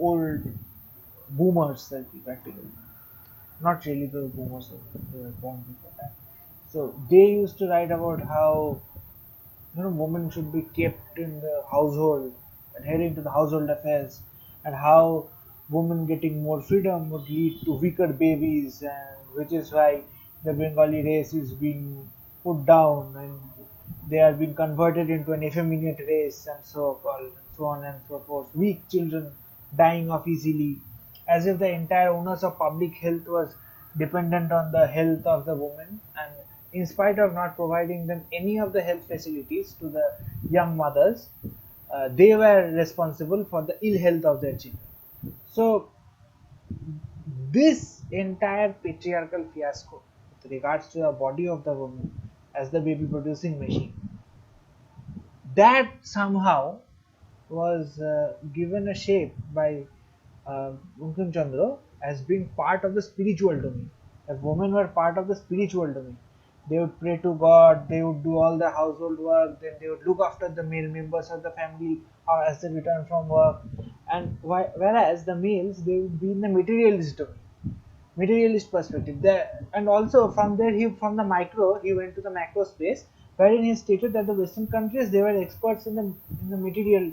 old boomers, practically. Not really the boomers, they were born before that. So they used to write about how women should be kept in the household, adhering to the household affairs, and how women getting more freedom would lead to weaker babies, and which is why the Bengali race is being put down and they are being converted into an effeminate race and so called, so on and so forth. Weak children dying off easily, as if the entire onus of public health was dependent on the health of the woman, and in spite of not providing them any of the health facilities to the young mothers, they were responsible for the ill health of their children. So this entire patriarchal fiasco with regards to the body of the woman as the baby producing machine, that somehow was given a shape by Bankim Chandra as being part of the spiritual domain. If women were part of the spiritual domain, they would pray to God, they would do all the household work, then they would look after the male members of the family as they return from work. And whereas the males, they would be in the materialist domain, materialist perspective there. And also from there, from the micro he went to the macro space, wherein he stated that the Western countries, they were experts in the material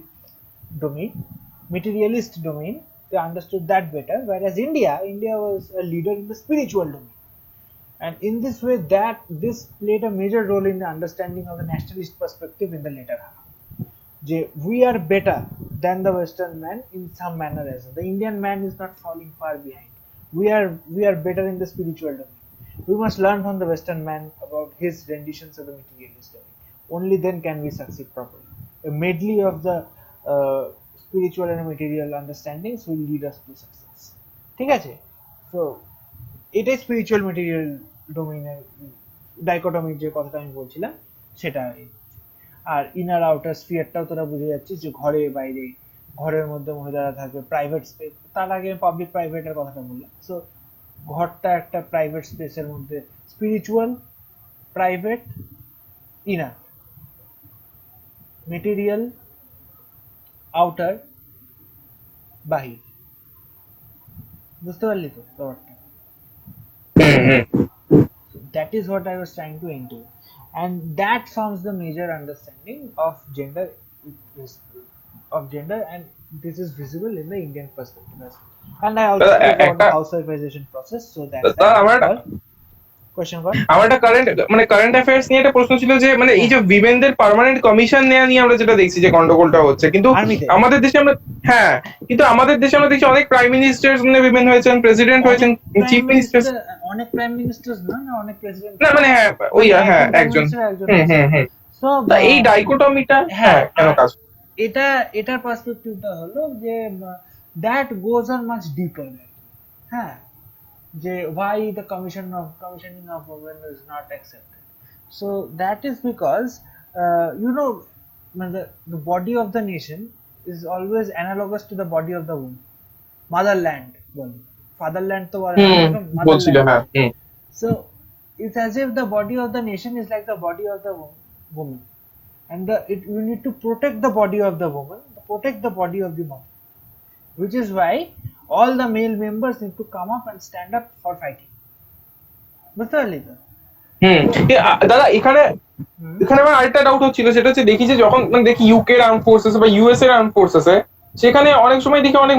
domain, materialist domain. They understood that better, whereas India was a leader in the spiritual domain. And in this way, that this played a major role in the understanding of the nationalist perspective in the later half. We are better than the Western man in some manner as well. The Indian man is not falling far behind. We are better in the spiritual domain. We must learn from the Western man about his renditions of the materialist domain. Only then can we succeed properly. A medley of the spiritual and material understandings will lead us to success. ঠিক আছে? So এটাই spiritual material ডোমেইনের ডাইকোটমির যে কথাটা আমি বলছিলাম সেটা। আর inner outer স্ফিয়ারটাও তোরা বুঝে যাচ্ছিস, যে ঘরে বাইরে, ঘরের মধ্যে মহিলারা থাকবে, প্রাইভেট স্পেস। তার আগে পাবলিক প্রাইভেটের কথাটা বললাম। সো ঘরটা একটা প্রাইভেট স্পেসের মধ্যে, spiritual, private, inner, material, outer, বাহির। বুঝতে পারলি তো ব্যাপারটা? That is what I was trying to entail, and that forms the major understanding of gender, and this is visible in the Indian perspective as well. And I also spoke about the housewiferization process, so that's that. আমার question কর। আমার একটা current affairs নিয়ে একটা প্রশ্ন ছিল যে মানে এই যে উইমেনদের পার্মানেন্ট কমিশন নেওয়া নিয়ে আমরা যেটা দেখছি যে গন্ডগোলটা হচ্ছে, কিন্তু আর্মিতে আমাদের দেশে আমরা হ্যাঁ কিন্তু আমাদের দেশে আমরা দেখছি অনেক প্রাইম মিনিস্টার মানে উইমেন হয়েছেন, প্রেসিডেন্ট হয়েছেন, চিফ মিনিস্টার অনেক প্রাইম মিনিস্টার না অনেক প্রেসিডেন্ট না মানে হ্যাঁ ওই হ্যাঁ একজন হুম সো এই ডাইকোটমিটা হ্যাঁ কেন কাজ এটার পার্সপেক্টিভটা হলো যে দ্যাট গোজ অন মাচ ডিপার। হ্যাঁ, যে why the commissioning of women is not accepted. So that is because the body of the nation is always analogous to the body of the woman. Motherland বলে, fatherland তো বলে না, বলছিল হ্যাঁ so it's as if the body of the nation is like the body of the woman, and you need to protect the body of the woman, protect the body of the mother, which is why all the male members need to come up and stand up for fighting. বুঝতে পারলি তো? দাদা এখানে আমার আরেকটা doubt হচ্ছিল, সেটা হচ্ছে দেখি যে যখন মানে দেখি ইউকে এর আর্ম ফোর্সেস বা ইউএস এর আর্ম ফোর্সেসে সেখানে অনেক সময় দেখি অনেক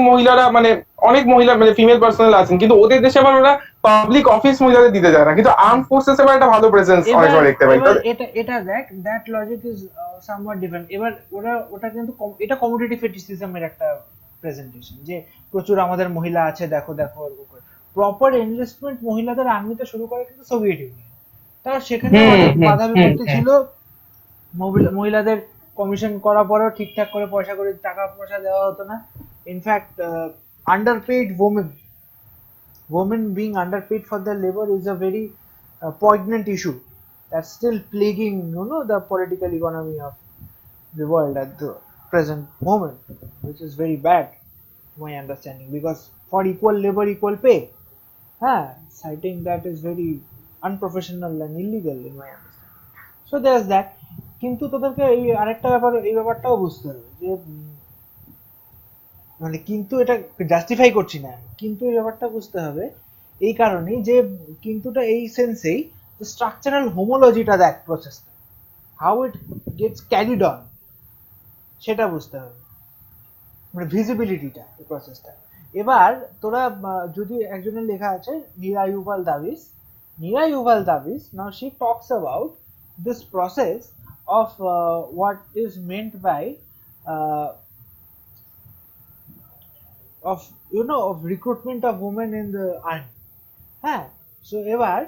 মহিলা মানে ফিমেল পার্সোনাল আছেন, কিন্তু ওদের দেশে আবার ওরা পাবলিক অফিস মহিলাদের দিতে যায় না, কিন্তু আর্ম ফোর্সেস এবার একটা ভালো প্রেজেন্স অনেক সময় দেখতে পাই। এটা দেখ, that logic is somewhat different. এবার ওটা কিন্তু এটা কমোডিটি ফেটিসিজমের একটা প্রেজেন্টেশন, যে প্রচুর আমাদের মহিলা আছে, দেখো দেখো। প্রপার এনলিস্টমেন্ট মহিলাদের আর্মিতে শুরু করে কিন্তু সোভিয়েত ইউনিয়ন। তার সেখানে অনেক বাধা বিপত্তি ছিল, মহিলাদের কমিশন করার পরেও ঠিকঠাক করে টাকা পয়সা দেওয়া হতো না। In fact underpaid women being underpaid for their labor is a very poignant issue that's still plaguing the political economy of the world at the present moment, which is very bad to my understanding, because for equal labor equal pay, citing that is very unprofessional and illegal in my understanding. So there's that. কিন্তু তোদেরকে এই আরেকটা ব্যাপারটাও বুঝতে হবে যে মানে, কিন্তু এটা জাস্টিফাই করছি না, কিন্তু এই ব্যাপারটা বুঝতে হবে এই কারণেই যে কিন্তুটা এই সেন্সেই স্ট্রাকচারাল হোমোলজিটা দেখ, প্রসেসটা how it gets carried on সেটা বুঝতে হবে, মানে ভিজিবিলিটিটা এই প্রসেসটা। এবার তোরা যদি একজনের লেখা আছে Nira Yuval Davis, now she talks about this process of what is meant by of recruitment of women in the army. So ever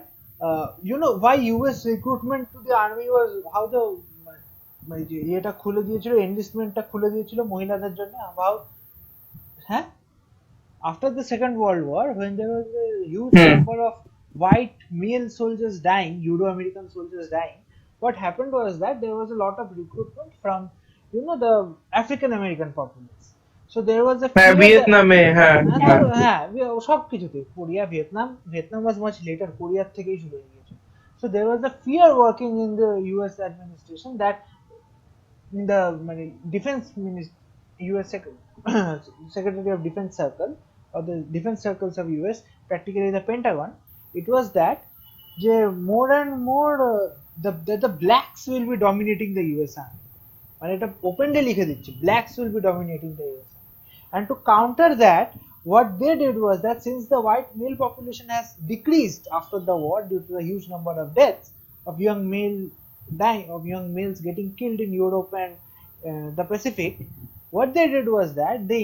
why US recruitment to the army was how the এটা খুলে দিয়েছিল, এনলিস্টমেন্টটা খুলে দিয়েছিল মহিলাদের জন্য, about after the Second World War, when there was a huge number of white male soldiers dying, Euro-American soldiers dying, what happened was that there was a lot of recruitment from the African American population. So there was a ভিয়েতনামে সবকিছুতে, Korea, Vietnam was much later, কোরিয়ার থেকেই শুরু হয়ে গিয়েছে। So there was a fear working in the US administration that in the defense US Secretary of Defense Circle, or the defense circles of US, practically the Pentagon, it was that more and more the blacks will be dominating the US army. মানে এটা openly লিখে দিচ্ছে, blacks will be dominating the US. And to counter that, what they did was that since the white male population has decreased after the war due to the huge number of deaths of young males getting killed in Europe and the Pacific, what they did was that they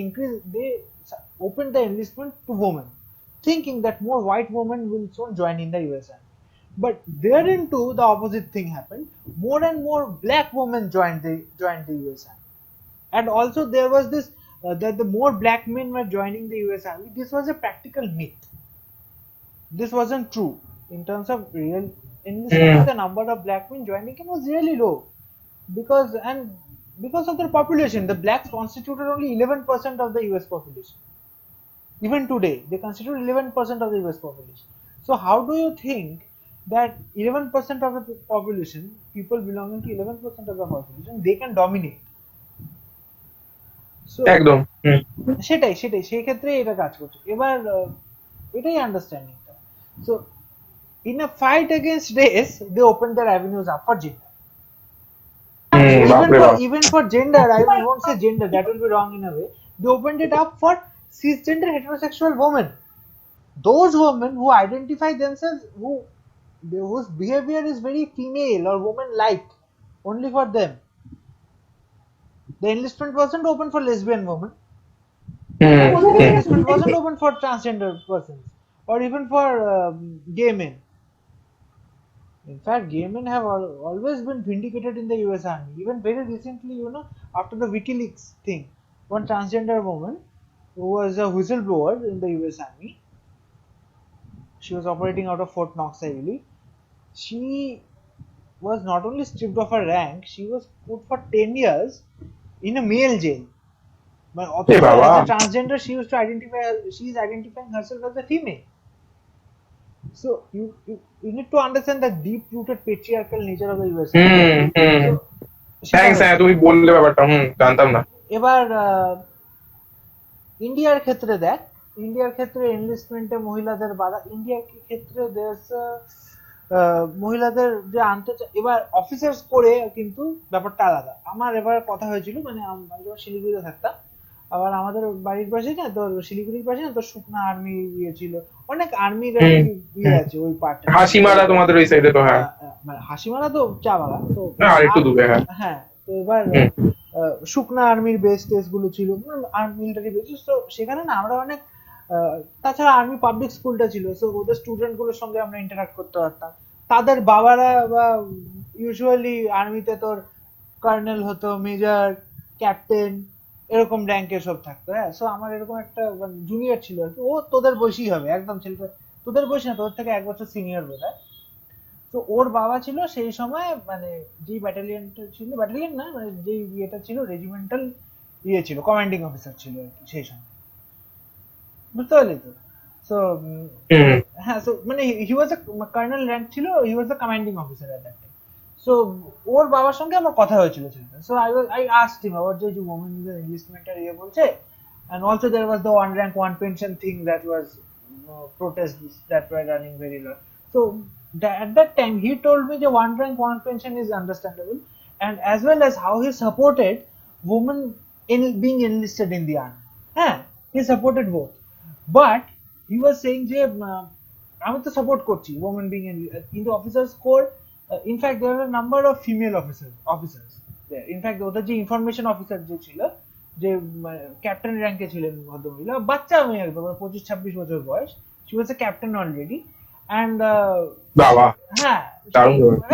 opened the enlistment to women, thinking that more white women will soon join in the US Army. But therein too the opposite thing happened. More and more black women joined the US Army, and also there was this that the more black men were joining the US Army. This was a practical myth. This wasn't true in terms of real enlistment. The number of black men joining it was really low, because of their population. The blacks constituted only 11% of the US population. Even today, they constitute 11% of the US population. So how do you think that 11% of the population, people belonging to 11% of the population, they can dominate? একদম সেটাই সেই ক্ষেত্রে এটা কাজ করছে। এবার এটাই আন্ডারস্ট্যান্ডিংটা। So in a fight against race, they open their avenues up for gender. Even for gender, I won't say gender, that will be wrong in a way. They opened it up for cisgender heterosexual women, those women who identify themselves, who whose behavior is very female or woman like, only for them. The enlistment wasn't open for lesbian women. The enlistment wasn't open for transgender persons or even for gay men. In fact, gay men have always been vindicated in the US Army. Even very recently, after the WikiLeaks thing, one transgender woman who was a whistleblower in the US Army, she was operating out of Fort Knox, I believe. She was not only stripped of her rank, she was put for 10 years in a male jail. But also, as a transgender, she is identifying herself as a female. So you need to understand the deep-rooted patriarchal nature of the US. Thanks, তুমি বললে ব্যাপারটা জানতাম না। এবার ইন্ডিয়ার ক্ষেত্রে দেখ, ইন্ডিয়ার ক্ষেত্রে এনলিস্টমেন্টে মহিলাদের বাধা, ইন্ডিয়ার ক্ষেত্রে মহিলাদের যে আনতে এবার অফিসার্স করে কিন্তু ব্যাপারটা আলাদা। আমার এবার কথা হয়েছিল, মানে আমি যখন শিলিগুড়িতে থাকতাম, আবার আমাদের বাড়ির পাশে না, তোর শিলিগুড়ির পাশে না, তোর শুকনা আর্মি ইয়ে ছিল, অনেক আর্মির ইয়ে আছে ওই পার্টে। হাসিমারা তোমাদের ওই সাইডে তো? হ্যাঁ, মানে হাসিমারা তো চা বাগান তো, আর একটু দূরে। হ্যাঁ, তো এবার শুকনা আর্মির বেস টেস গুলো ছিল, মিলিটারি বেস। তো সেখানে না আমরা অনেক, তাছাড়া আর্মি পাবলিক স্কুলটা ছিল, সো ওদের স্টুডেন্ট গুলোর সঙ্গে আমরা ইন্টারাক্ট করতে পারতাম। তাদের বাবারা বা ইউজুয়ালি আর্মিতে তোর কর্নেল হতো, মেজর, ক্যাপ্টেন, এরকম র্যাঙ্কে সব থাকতো। হ্যাঁ, সো আমার এরকম একটা জুনিয়র ছিল আর কি, ও তোদের বয়সী হবে একদম, ছেলেটা তোদের বয়সী না, তোদের থেকে 1 বছর সিনিয়র বোধ হয়। তো ওর বাবা ছিল সেই সময়, মানে যেই ব্যাটালিয়নটা ছিল, ব্যাটালিয়ন না, মানে যেই ইয়েটা ছিল, রেজিমেন্টাল ইয়ে ছিল, কমান্ডিং অফিসার ছিল আর কি সেই সময়, বুঝতে পারলি তো? সো হ্যাঁ, সো মানে হি ওয়াজ আ কর্নেল র্যাঙ্ক ছিল, he was a commanding officer at that time. So ওর বাবার সঙ্গে আমার কথা হয়েছিল ছেলেটা। So I asked him about যে ওমেনদের এনলিস্টমেন্টের ইয়ে বলছে, and also there was the one rank one pension thing that was protests that were running very low. So at that time he told me the one rank one pension is understandable, and as well as how he supported women in being enlisted in the army. Yeah, he supported both, but he was saying যে আমি তো support করছি women being in the officers corps. In fact there are a number of female officers there. In fact ওদের যে information officer যে ছিল, যে captain র্যাঙ্কে ছিলেন ভদ্রমহিলা, বাচ্চা মেয়ে একদম 25-26 বছর বয়স, she was a captain already, and হ্যাঁ,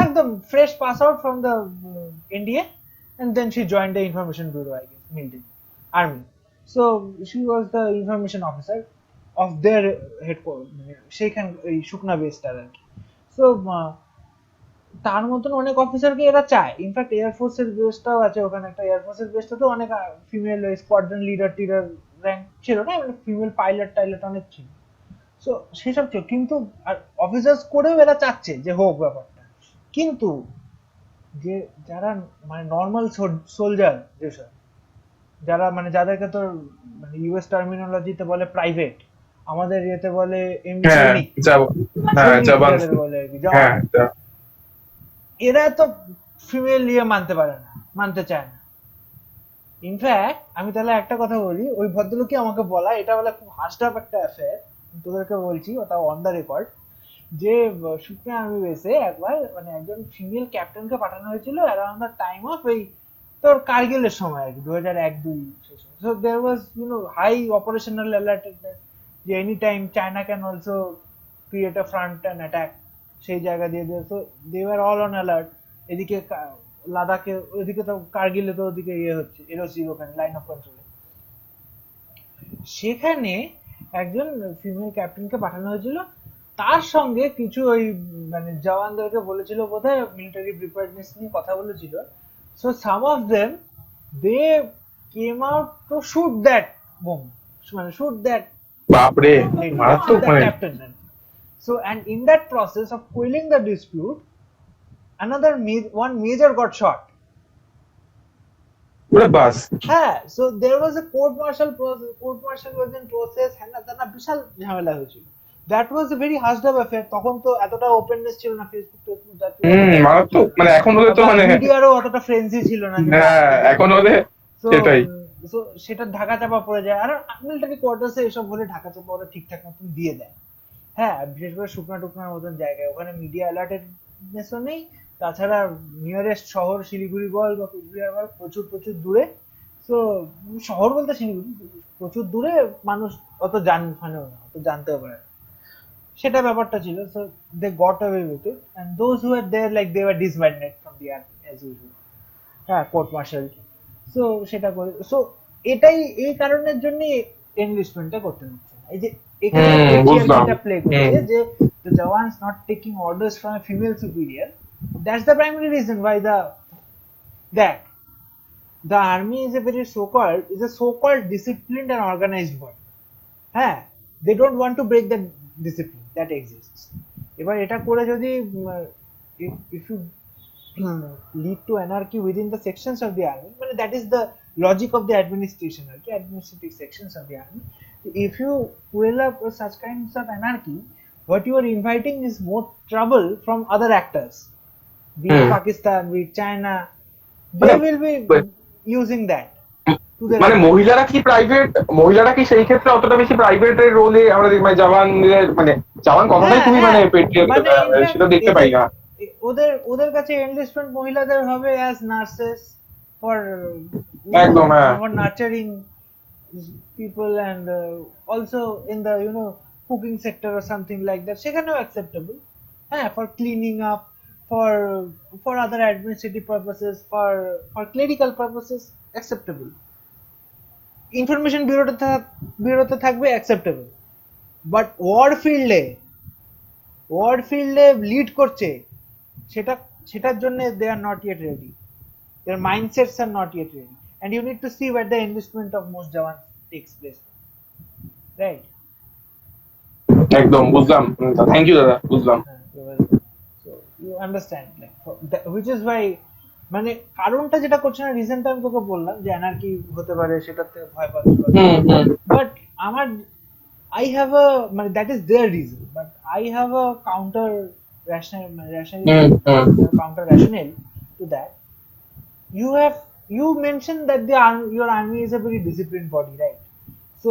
একদম fresh pass out from the NDA, and then she joined the information bureau, I guess, military army. So she was the information officer of their headquarters, সেইখান এই শুকনা বেসটার আর কি। So তার মতন অনেক অফিসারকে এরা চায়। ইনফ্যাক্ট এয়ারফোর্সের বেসটাও আছে ওখানে, একটা এয়ারফোর্সের বেসটা তো অনেক ফিমেল স্কোয়াড্রন লিডার টিডার র্যাঙ্ক ছিল না, মানে ফিমেল পাইলট টাইলট অনেক ছিল। সো সেসব ছিল, কিন্তু আর অফিসার্স করেও এরা চাচ্ছে যে হোক ব্যাপারটা। কিন্তু যে যারা মানে নর্মাল সোলজার, যেসব যারা মানে যাদেরকে তো মানে ইউএস টার্মিনোলজিতে বলে প্রাইভেট, আমাদের ইয়েতে বলে এমনি বলে আর কি, এরা তো ফিমেল নিয়ে মানতে চায় না। ইনফ্যাক্ট আমি তাহলে একটা কথা বলি, ওই ভদ্রলোকই আমাকে বলা, এটা বলে খুব হাসডাপ একটা অ্যাফেয়ার, তোদেরকে বলছি, ওটা অন দ্য রেকর্ড, যে শুকনা আর্মি বেসে একবার মানে একজন ফিমেল ক্যাপ্টেনকে পাঠানো হয়েছিল অ্যারাউন্ড দ্য টাইম অফ এই তোর কার্গিলের সময় আর কি, 2001-2 সেই সময়। So there was high operational alertedness, যে any time China can also create a front and attack সেই জায়গা দিয়ে। So they were all on alert. এদিকে লাদাখে, ওইদিকে তো কার্গিলে তো ওদিকে ইয়ে হচ্ছে, এলওসি ওখানে লাইন অফ কন্ট্রোলে, সেখানে একজন ফিমেল ক্যাপ্টেনকে পাঠানো হয়েছিল। তার সঙ্গে কিছু ওই মানে জওয়ানদেরকে বলেছিল বোধহয় মিলিটারি প্রিপেয়ারনেস নিয়ে কথা বলেছিল। So some of them they came out to shoot that bomb, মানে shoot that captain. So, and in that process of quelling the dispute, one major got shot. So there was a court martial process. Court martial was in process. বিশাল ঝামেলা হয়েছিল। That was a very hushed up affair. তখন তো এতটা openness ছিল না Facebook, মানে এখন তো মানে মিডিয়ারও অতটা ফ্রেন্ডলি ছিল না। হ্যাঁ, এখন সেটাই। সো সেটা ঢাকা চাপা পড়ে যায়, আর মিলিটারি কোয়ার্টার্সে এসব বলে ঢাকা চাপা ওরা ঠিকঠাক মতন দিয়ে দেয়। হ্যাঁ বিশেষ করে শুকনা টুকনার মতন জায়গায় ওখানে মিডিয়া অ্যালার্টেডনেসও নেই, তাছাড়া নিয়ারেস্ট শহর শিলিগুড়ি বল বা কুচবিহার বল প্রচুর প্রচুর দূরে। তো শহর বলতে শিলিগুড়ি প্রচুর দূরে, মানুষ অত জানফানেও না, অত জানতেও পারে না। সেটা ব্যাপারটা ছিল। So they got away with it and those who are there like they were disbanded from the army as usual. হ্যাঁ কোর্ট মার্শাল। সো সেটা করে, সো এটাই এই কারণের জন্যই এনলিস্টমেন্টটা করতে হচ্ছে। এই যে এখানে বুঝলাম। পেট্রিয়ার্কিটা প্লে করছে যে the jawans not taking orders from a female superior, that's the primary reason why that the army is a very so-called disciplined and organized body. হ্যাঁ, they don't want to break the discipline that exists. এবার এটা করে যদি if you lead to anarchy within the sections of the army, মানে that is the logic of the administration, okay, administrative sections of the army. If you fuel up such kinds of anarchy, what you are inviting is more trouble from other actors, be it Pakistan, be it China. They will be using that to their মানে মহিলারা কি সেই ক্ষেত্রে অতটা বেশি প্রাইভেটের রোলে আমরা দেখি, মানে জওয়ান কথাটাই তুমি মানে পেট্রিয়ট সেটা দেখতে পাই না। ওদের কাছে এনলিস্টমেন্ট মহিলাদের হবে অ্যাজ নার্সেস ফর একদম হ্যাঁ, for nurturing people and also in the cooking sector or something like that, সেখানেও acceptable. হ্যাঁ, for cleaning up, for other administrative purposes, for clerical purposes acceptable. Information ব্যুরোতে থাকবে acceptable, বাট ওয়ার ফিল্ডে lead করছে সেটার জন্য they are not yet ready, their mindsets are not yet ready, and you need to see where the enlistment of most jawans takes place, right? একদম বুঝলাম, thank you দাদা, বুঝলাম। So you understand, like which is why মানে কারণটা যেটা করছে না, রিজনটা আমি তোকে বললাম যে অ্যানার্কি হতে পারে, সেটাতে ভয় পাচ্ছে। বাট আমার I have a that is their reason, but I have a counter rationale to that. You mentioned that your army is a very disciplined body, right? So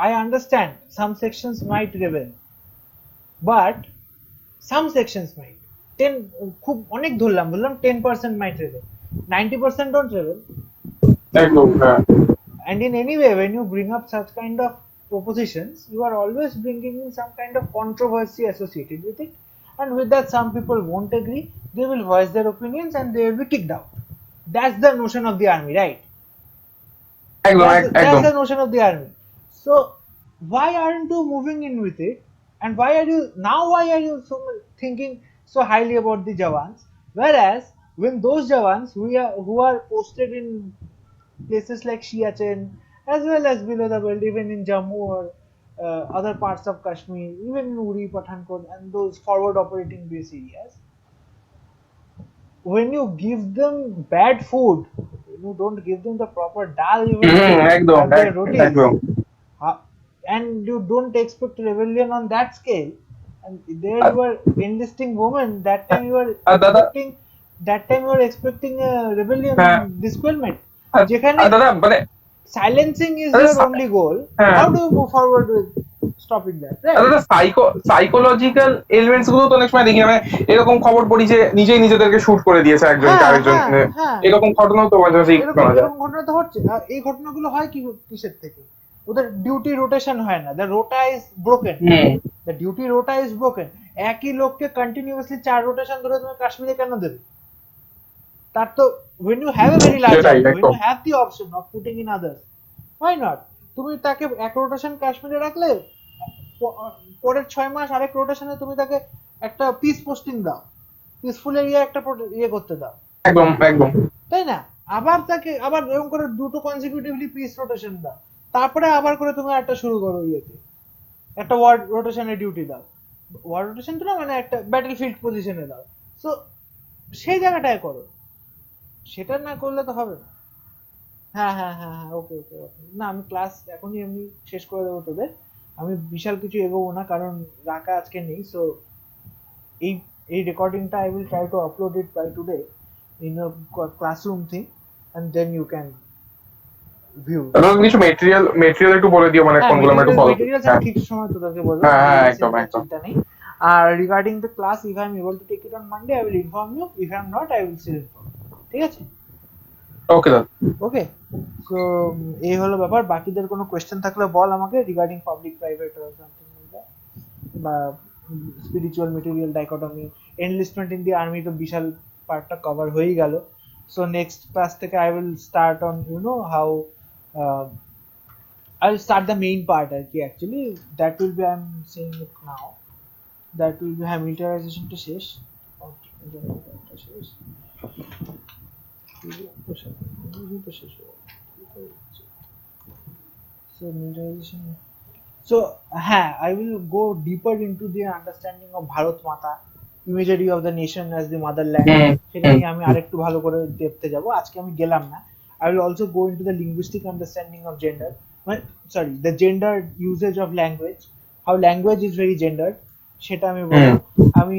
I understand some sections might rebel, but some sections might 10 খুব অনেক বললাম 10% might rebel, 90% don't rebel. একদম হ্যাঁ। And in any way, when you bring up such kind of propositions, you are always bringing in some kind of controversy associated with it, and with that some people won't agree, they will voice their opinions and they will be kicked out. That's the notion of the army, right? That's the notion of the army. So why aren't you moving in with it, and why are you so thinking so highly about the jawans, whereas when those jawans who are posted in places like Siachen as well as below the belt, even in Jammu or other parts of Kashmir, even in Uri, Pathankot and those forward operating base areas, when you give them bad food, you don't give them the proper dal, and you don't expect rebellion on that scale, and there you are enlisting women, that time you are expecting a rebellion and disqualment. দাদা মানে silencing is your only goal. How do you move forward with stopping that, right? দাদা psychological elements গুলো তো অনেক সময় দেখি, মানে এরকম খবর পড়ি যে নিজেদেরকে শুট করে দিয়েছে একজনকে আরেকজন, এরকম ঘটনাও তো মাঝে মাঝে এরকম ঘটনা তো হচ্ছে। এই ঘটনাগুলো হয় কিসের থেকে? ওদের ডিউটি রোটেশন হয় না, the rota is broken, the duty rota is broken. একই লোককে কন্টিনিউয়াসলি 4 রোটেশন ধরে তুমি কাশ্মীরে কেন দেবে? তার তো when you have a very large army, when you have the option of putting in others, why not? তুমি তাকে এক রোটেশন কাশ্মীরে রাখলে, পরের 6 মাস আরেক রোটেশনে তুমি তাকে একটা পিস পোস্টিং দাও, পিসফুল এরিয়া একটা করতে দাও, একদম তাই না? আবার এরকম করে দুটো কনসিকিউটিভলি পিস রোটেশন দাও, তারপরে আবার করে তুমি একটা শুরু করো, একটা ওয়ার্ড রোটেশনে ডিউটি দাও, ওয়ার্ড রোটেশন তো না, মানে একটা ব্যাটলফিল্ড পজিশনে দাও। সো সেই জায়গাটায় করো, সেটা না করলে তো হবে না। হ্যাঁ, ওকে, না আমি ক্লাস এখনই এমনি শেষ করে দেবো তোদের, আমি বিশাল কিছু এগোবো না, কারণ রাকা আজকে নেই। সো এই রেকর্ডিংটা I will try to upload it by today in a classroom thing, and then you can view. তাহলে কিছু মেটেরিয়াল একটু বলে দিও, মানে কোনগুলো আমরা একটু ফলো করি। মেটেরিয়ালস আমি ঠিক সময় তোদেরকে বলবো, হ্যাঁ, একদম একদম। চিন্তা নেই। আর regarding the class, if I am able to take it on Monday I will inform you, if I am not I will still inform. ঠিক আছে? ওকে দাদা। ওকে, সো এই হলো ব্যাপার। বাকিদের কোনো কোয়েশ্চেন থাকলে বল আমাকে regarding public private or something like that, বা spiritual material dichotomy, enlistment in the army তো বিশাল পার্টটা কভার হয়েই গেল। সো নেক্সট ক্লাস থেকে I will start on you know how I will start the main part actually that will be, I am saying it now, that will be militarization to শেষ, so militarization, so I will go deeper into the understanding of Bharat Mata, imagery of the nation as the motherland, সেটা নিয়ে আমি আরেকটু ভালো করে দেখতে যাব, আজকে আমি গেলাম না। I will also go into the linguistic understanding of gender, the gendered usage of language, how language is very gendered, সেটা আমি বলবো। আমি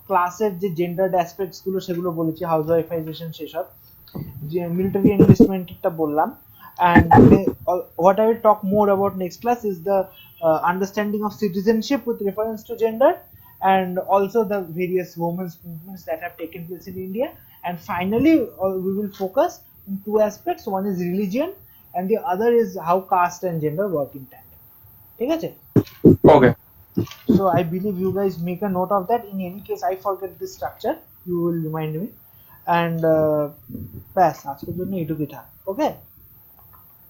ক্লাসের যে জেন্ডার্ড অ্যাসপেক্টস গুলো সেগুলো বলেছি, হাউসওয়াইফাইজেশন সেসব, যে মিলিটারি এনলিস্টমেন্টটা বললাম। And what I will talk more about next class is the understanding of citizenship with reference to gender, and also the various women's movements that have taken place in India. And finally, we will focus on two aspects. One is religion, and the other is how caste and gender work in tandem. ঠিক আছে? Okay. So I believe you guys make a note of that. In any case, I forget this structure, you will remind me. And ব্যাস আজকের জন্য এইটুকুই থাক। ওকে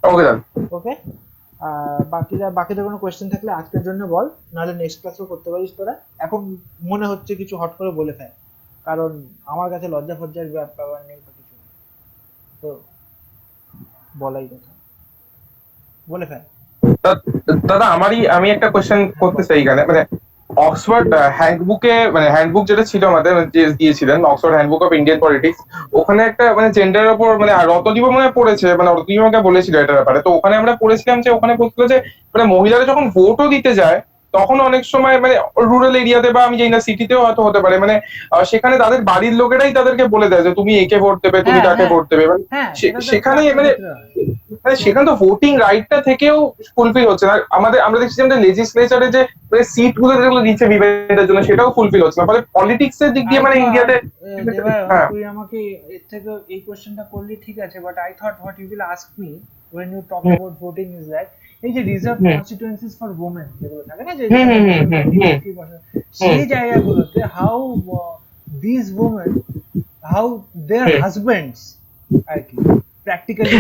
ওকে দাদা। ওকে, বাকিদের কোনো কোয়েশ্চেন থাকলে আজকের জন্য বল, নাহলে নেক্সট ক্লাসও করতে পারিস তোরা। এখন মনে হচ্ছে কিছু হট করে বলে ফেল, কারণ আমার কাছে লজ্জা ফজ্জার ব্যাপার নেই তো কিছু, তো বলাই কথা, বলে ফেল। দাদা আমি একটা কোশ্চেন করতে চাই এখানে, মানে অক্সফোর্ড হ্যান্ডবুকে, মানে হ্যান্ডবুক যেটা ছিল আমাদের, যে দিয়েছিলেন Oxford handbook of Indian politics, ওখানে একটা মানে জেন্ডারের উপর, মানে রতদীপ মনে পড়েছে, মানে রতদীপ আমাকে বলেছিল এটার ব্যাপারে। তো ওখানে আমরা পড়েছিলাম যে ওখানে বলছিল যে মানে মহিলারা যখন ভোটও দিতে যায় তখন অনেক সময় মানে রুরাল এরিয়াতে, বা আমি জানি না সিটিতেও হয়তো হতে পারে, মানে সেখানে তাদের বাড়ির লোকেরাই তাদেরকে বলে দেয় যে তুমি একে ভোট দেবে, তুমি তাকে ভোট দেবে, মানে সেখানে মানে সেখানে তো ভোটিং রাইটটা থেকেও ফুলফিল হচ্ছে না। আমরা দেখছি যে লেজিসলেচারে যে সিট গুলো যেগুলো দিচ্ছে বিবেচনার জন্য, সেটাও ফুলফিল হচ্ছে না। ফলে পলিটিক্স এর দিক দিয়ে মানে ইন্ডিয়াতে, তুই আমাকে এর থেকে এই কোশ্চেনটা করলি ঠিক আছে, but I thought what you will ask me when you talk about voting is that এই যে রিজার্ভ কনস্টিটুয়েন্সিস ফর ওমেন যেগুলো থাকে না, যে সেই জায়গাগুলোতে how this women, how their husbands আর কি practically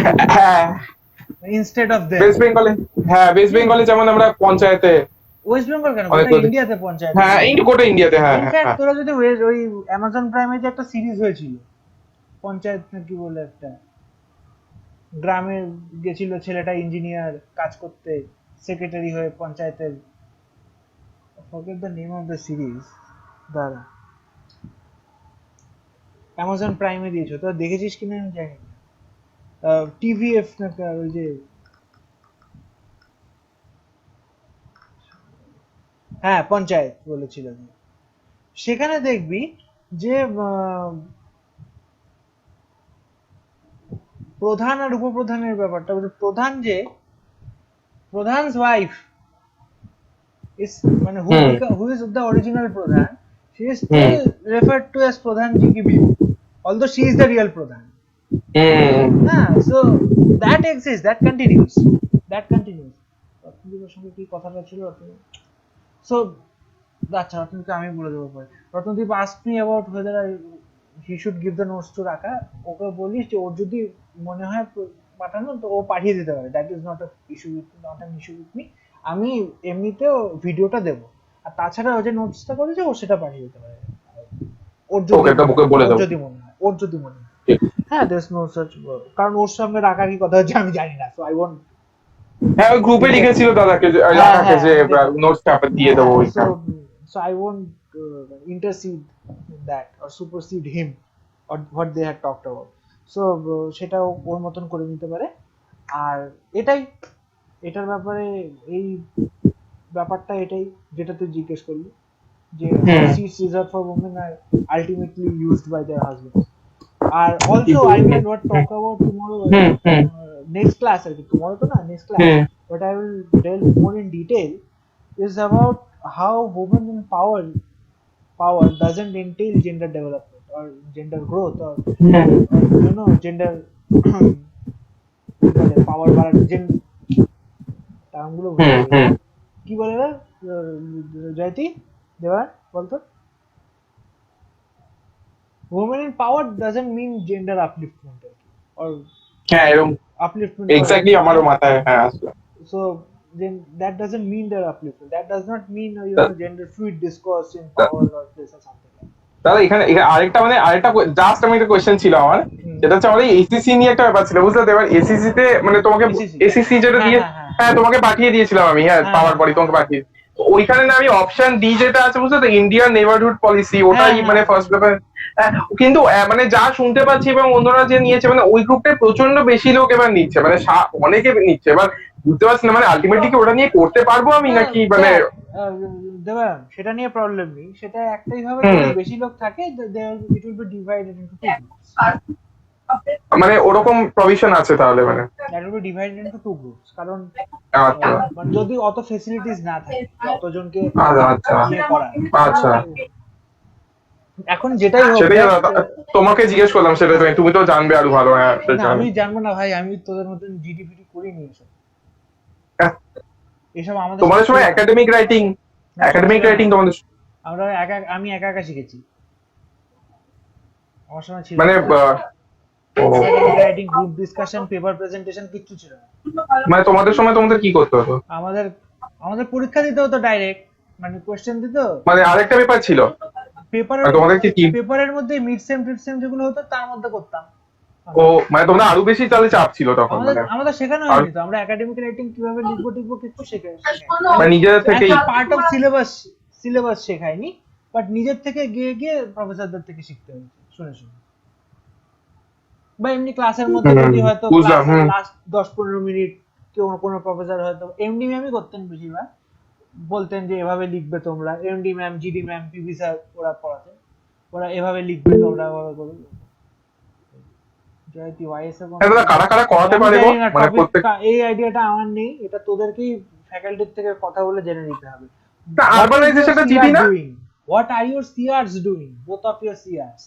instead of them. West বেঙ্গলে যেমন আমরা পঞ্চায়েতে, ওয়েস্ট বেঙ্গল কেন, ইন্ডিয়াতে পঞ্চায়েত, গোটা ইন্ডিয়াতে, ইনফ্যাক্ট তোরা যদি ওই অ্যামাজন প্রাইমে যে একটা সিরিজ হয়েছিল পঞ্চায়েত নাকি বলে, একটা গ্রামে গেছিল ছেলেটা ইঞ্জিনিয়ার কাজ করতে, সেক্রেটারি হয়ে পঞ্চায়েতের, forget the name of the series, দাঁড়া অ্যামাজন প্রাইমে দিয়েছো, তো দেখেছিস কিনা আমি জানি না, টিভিএফ না ওই যে, হ্যাঁ পঞ্চায়েত বলেছিল, সেখানে দেখবি যে প্রধান আর উপপ্রধানের ব্যাপারটা, প্রধান's ওয়াইফ is মানে who is the original প্রধান, she is still referred to as প্রধান জি কি বিবি, although she is the real প্রধান। so that exists, that continues রত্নদীপের সঙ্গে কি কথাটা ছিল, so আচ্ছা রত্নদীপকে আমি বলে দেবো পরে। Ratnadeep asked me about whether he should give the notes to রাকা, ওকে বলিস যে ওর যদি মনে হয় পাঠানো তো ও পাঠিয়ে দিতে পারে, that is not an issue with me, আমি এমনিতেও ভিডিওটা দেবো, আর তাছাড়া ও যে নোটসটা করেছে ও সেটা পাঠিয়ে দিতে পারে ওর যদি মনে হয়, হ্যাঁ দেয়ার ইজ নো সাচ, কারণ ওর সঙ্গে রাখার কি কথা হচ্ছে আমি জানি না, সো আই ওয়ন্ট, হ্যাঁ ওই গ্রুপে লিখেছিল দাদাকে যে নোটসটা দিয়ে দেবো, so I won't intercede that or supersede him or what they had talked about, so সেটা ওর মতন করে নিতে পারে। আর এটার ব্যাপারে এই ব্যাপারটা এটাই যেটা তুই জিজ্ঞেস করলি, যে seats reserved for women are ultimately used by their husbands, R also I will not talk about tomorrow next class আর কি, tomorrow তো না, next class, what I will delve more in detail is about how women in power doesn't entail gender development or gender growth or you know gender পাওয়ার বাড়ানো টার্মগুলো কি বলে না জয়তি দেওয়ান বলতো women in power doesn't mean gender upliftment or হ্যাঁ এরকম upliftment exactly আমারও মাথায় হ্যাঁ আসলো। so then that doesn't mean their upliftment, that does not mean gender fluid discourse in power or place or something like that. দাদা এখানে আরেকটা just আমি একটা কোয়েশ্চেন ছিল আমার, যেটা হচ্ছে আমাদের এসিসি নিয়ে একটা ব্যাপার ছিল বুঝলে তো। এবার এসিসি তে মানে তোমাকে এসিসি যেটা দিয়ে হ্যাঁ তোমাকে পাঠিয়ে দিয়েছিলাম আমি, হ্যাঁ পাওয়ার পরই তোমাকে পাঠিয়ে, ওইখানে না আমি অপশন ডি যেটা আছে বুঝলে তো, ইন্ডিয়ান নেবারহুড পলিসি, ওটাই মানে ফার্স্ট পেপার। কিন্তু মানে যা শুনতে পাচ্ছি এবং অন্যরা যে নিয়েছে মানে ওই গ্রুপটা প্রচন্ড বেশি লোক এবার নিচ্ছে, মানে অনেকে নিচ্ছে। এবার বুঝতে পারছি না মানে আলটিমেটলি কি ওটা নিয়ে করতে পারবো আমি নাকি মানে দেবা, সেটা নিয়ে প্রবলেম নেই, সেটা একটাই ভাবে বেশি লোক থাকে it will be divided into two groups. মানে ওরকম প্রভিশন আছে তাহলে মানে that will be divided into two groups কারণ আচ্ছা মানে যদি অত ফ্যাসিলিটিস না থাকে অতজনকে আচ্ছা ইয়ে করা আচ্ছা এখন যেটাই হোক সেটাই তোমাকে জিজ্ঞেস করলাম, সেটা তুমি তো জানবে আরো ভালো। হ্যাঁ আমি জানবো না ভাই, আমি তোদের মতন জিডিপিটি করিনি এসব আমাদের তোমাদের সময় একাডেমিক রাইটিং তোমাদের আমি একা শিখেছি, আমার সময় ছিল মানে academic writing, group discussion, paper presentation কিচ্ছু ছিল না। মানে তোমাদের সময় তোমাদের কি করতে হতো? আমাদের পরীক্ষা দিতে হতো ডাইরেক্ট, মানে কোশ্চেন দিত, মানে আরেকটা পেপার ছিল পেপারের মধ্যে মিড সেম ট্রিট সেম যেগুলো হতো তার মধ্যে করতাম। ও মানে তোমরা আরো বেশি তাহলে চাপ ছিল তখন? আমাদের শেখানো হয়নি তো, আমরা একাডেমিক রাইটিং কিভাবে লিখবো টিখবো কিছু শেখাই মানে নিজেদের থেকে পার্ট অফ সিলেবাস শেখায়নি, বাট নিজের থেকে গিয়ে প্রফেসরদের থেকে শিখতে হয়েছে শুনে বা এমনি ক্লাসের মধ্যে যদি হয়তো লাস্ট 10-15 মিনিট কোনো প্রফেসর হয়তো এমডি ম্যামই করতেন বেশিরভাগ, বলতেন যে এভাবে লিখবে তোমরা, MD ma'am, GD ma'am, PB sir ওরা পড়াতেন, ওরা এভাবে লিখবে তোমরা এভাবে করবে। জয়তি ওয়াইএস কারা করাতে পারে মানে এই আইডিয়াটা আমার নেই, এটা তোদেরকেই ফ্যাকাল্টির থেকে কথা বলে জেনে নিতে হবে। আরবানাইজেশনটা জিডি না? What are your CRs doing? Both of your CRs?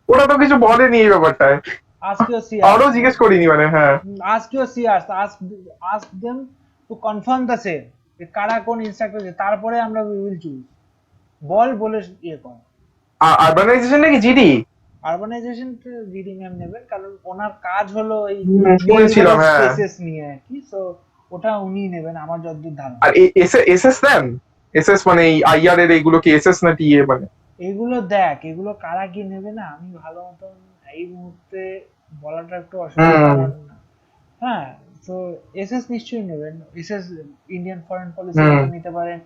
ওরা তো কিছু বলেনি এই ব্যাপারটায়। Ask your CRs. আরো জিজ্ঞেস করিনি মানে হ্যাঁ। Ask your CRs. Ask them to confirm the same. কারা কোন ইনস্ট্রাক্টর আছে, তারপরে আমরা we will choose. বলে ইয়ে কর। আরবানাইজেশন নাকি জিডি? আরবানাইজেশন জিডি ম্যাম নেবেন, কারণ ওনার কাজ হলো এই শুনেছিলাম হ্যাঁ স্পেসেস নিয়ে আর কি, সো ওটা উনি নেবেন আমার যতদূর ধারণা। আর এসএস দেন? এসএস মানে এই আইআর এর এইগুলো কি এসএস না টিএ মানে? এগুলো দেখ, এগুলো কারা কি নেবে না আমি ভালো মতন এই মুহূর্তে বলাটা একটু অসুবিধা। হ্যাঁ, তো এসএস নিশ্চয়ই নেবেন, এসএস ইন্ডিয়ান ফরেন পলিসি নিতে পারেন,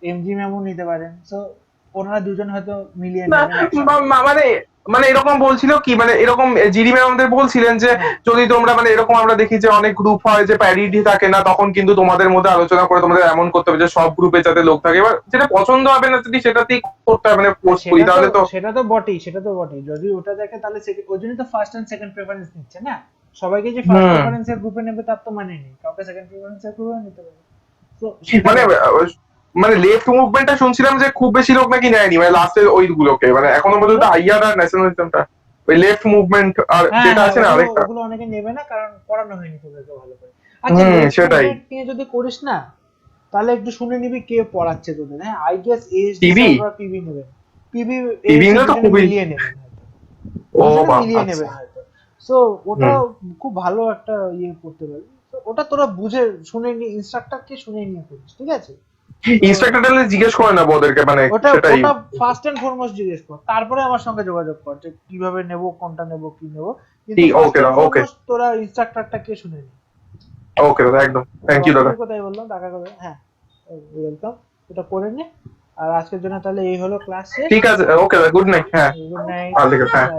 এমজি ম্যামও নিতে পারেন, সো ওনারা দুজন হয়তো মিলিয়ে নেবেন। মানে এরকম বলছিল কি, মানে এরকম জিডি ম্যাম আমাদের বলছিলেন যে যদি তোমরা মানে এরকম আমরা দেখি যে অনেক গ্রুপ হয় যে প্যারিটি থাকে না, তখন কিন্তু তোমাদের মধ্যে আলোচনা করে তোমাদের এমন করতে হবে যে সব গ্রুপে যাতে লোক থাকে, এবার যেটা পছন্দ হবে না যদি সেটাতেই করতে হবে মানে পোস্ট করি, তাহলে তো সেটা তো বটেই যদি ওটা দেখে তাহলে ওই জন্যই তো ফার্স্ট এন্ড সেকেন্ড প্রেফারেন্স নিচ্ছে না, সবাইকে যে ফার্স্ট প্রেফারেন্সের গ্রুপে নেবে তার তো মানে নেই, কাউকে সেকেন্ড প্রেফারেন্সের গ্রুপে নিতে পারে। তো মানে লেফট মুভমেন্টটা শুনছিলাম যে খুব বেশি লোক নাকি নেয়নি, মানে লাস্টের ওইগুলোকে মানে এখনো পর্যন্ত আইআর আর ন্যাশনালিজমটা ওই লেফট মুভমেন্ট আর যেটা আছে না আরেকটা, ওগুলো অনেকে নেবে না কারণ পড়ানো হয়নি তোদেরকে ভালো করে। আচ্ছা সেটাই নিয়ে যদি করিস না তাহলে একটু শুনে নিবি কে পড়াচ্ছে তোদের। হ্যাঁ, আই গেস এইচডি বা পিবি নেবে, পিবি তো খুবই মিলিয়ে নেবে, ও মিলিয়ে নেবে হয়তো। সো ওটা খুব ভালো একটা ইয়ে করতে পারে, তো ওটা তোরা বুঝে শুনে নিয়ে ইনস্ট্রাক্টরকে শুনে নিয়ে করিস, ঠিক আছে? ইনস্ট্রাক্টরটা জিজ্ঞেস করে না ওদেরকে, মানে সেটাই ওটা ফার্স্ট এন্ড ফরমোস্ট জিজ্ঞেস কর, তারপরে আমার সঙ্গে যোগাযোগ কর যে কিভাবে নেব, কোনটা নেব, কি নেব। কিন্তু ওকে তোরা ইনস্ট্রাক্টরটাকে শুনে নি। ওকে দাদা, একদম থ্যাংক ইউ দাদা। কোথায় বললাম দেখা করে, হ্যাঁ ওয়েলকাম, এটা করে নে। আর আজকের জন্য তাহলে এই হলো ক্লাস শেষ। ঠিক আছে, ওকে দাদা, গুড নাইট। হ্যাঁ গুড নাইট, ভালো থেকো। হ্যাঁ।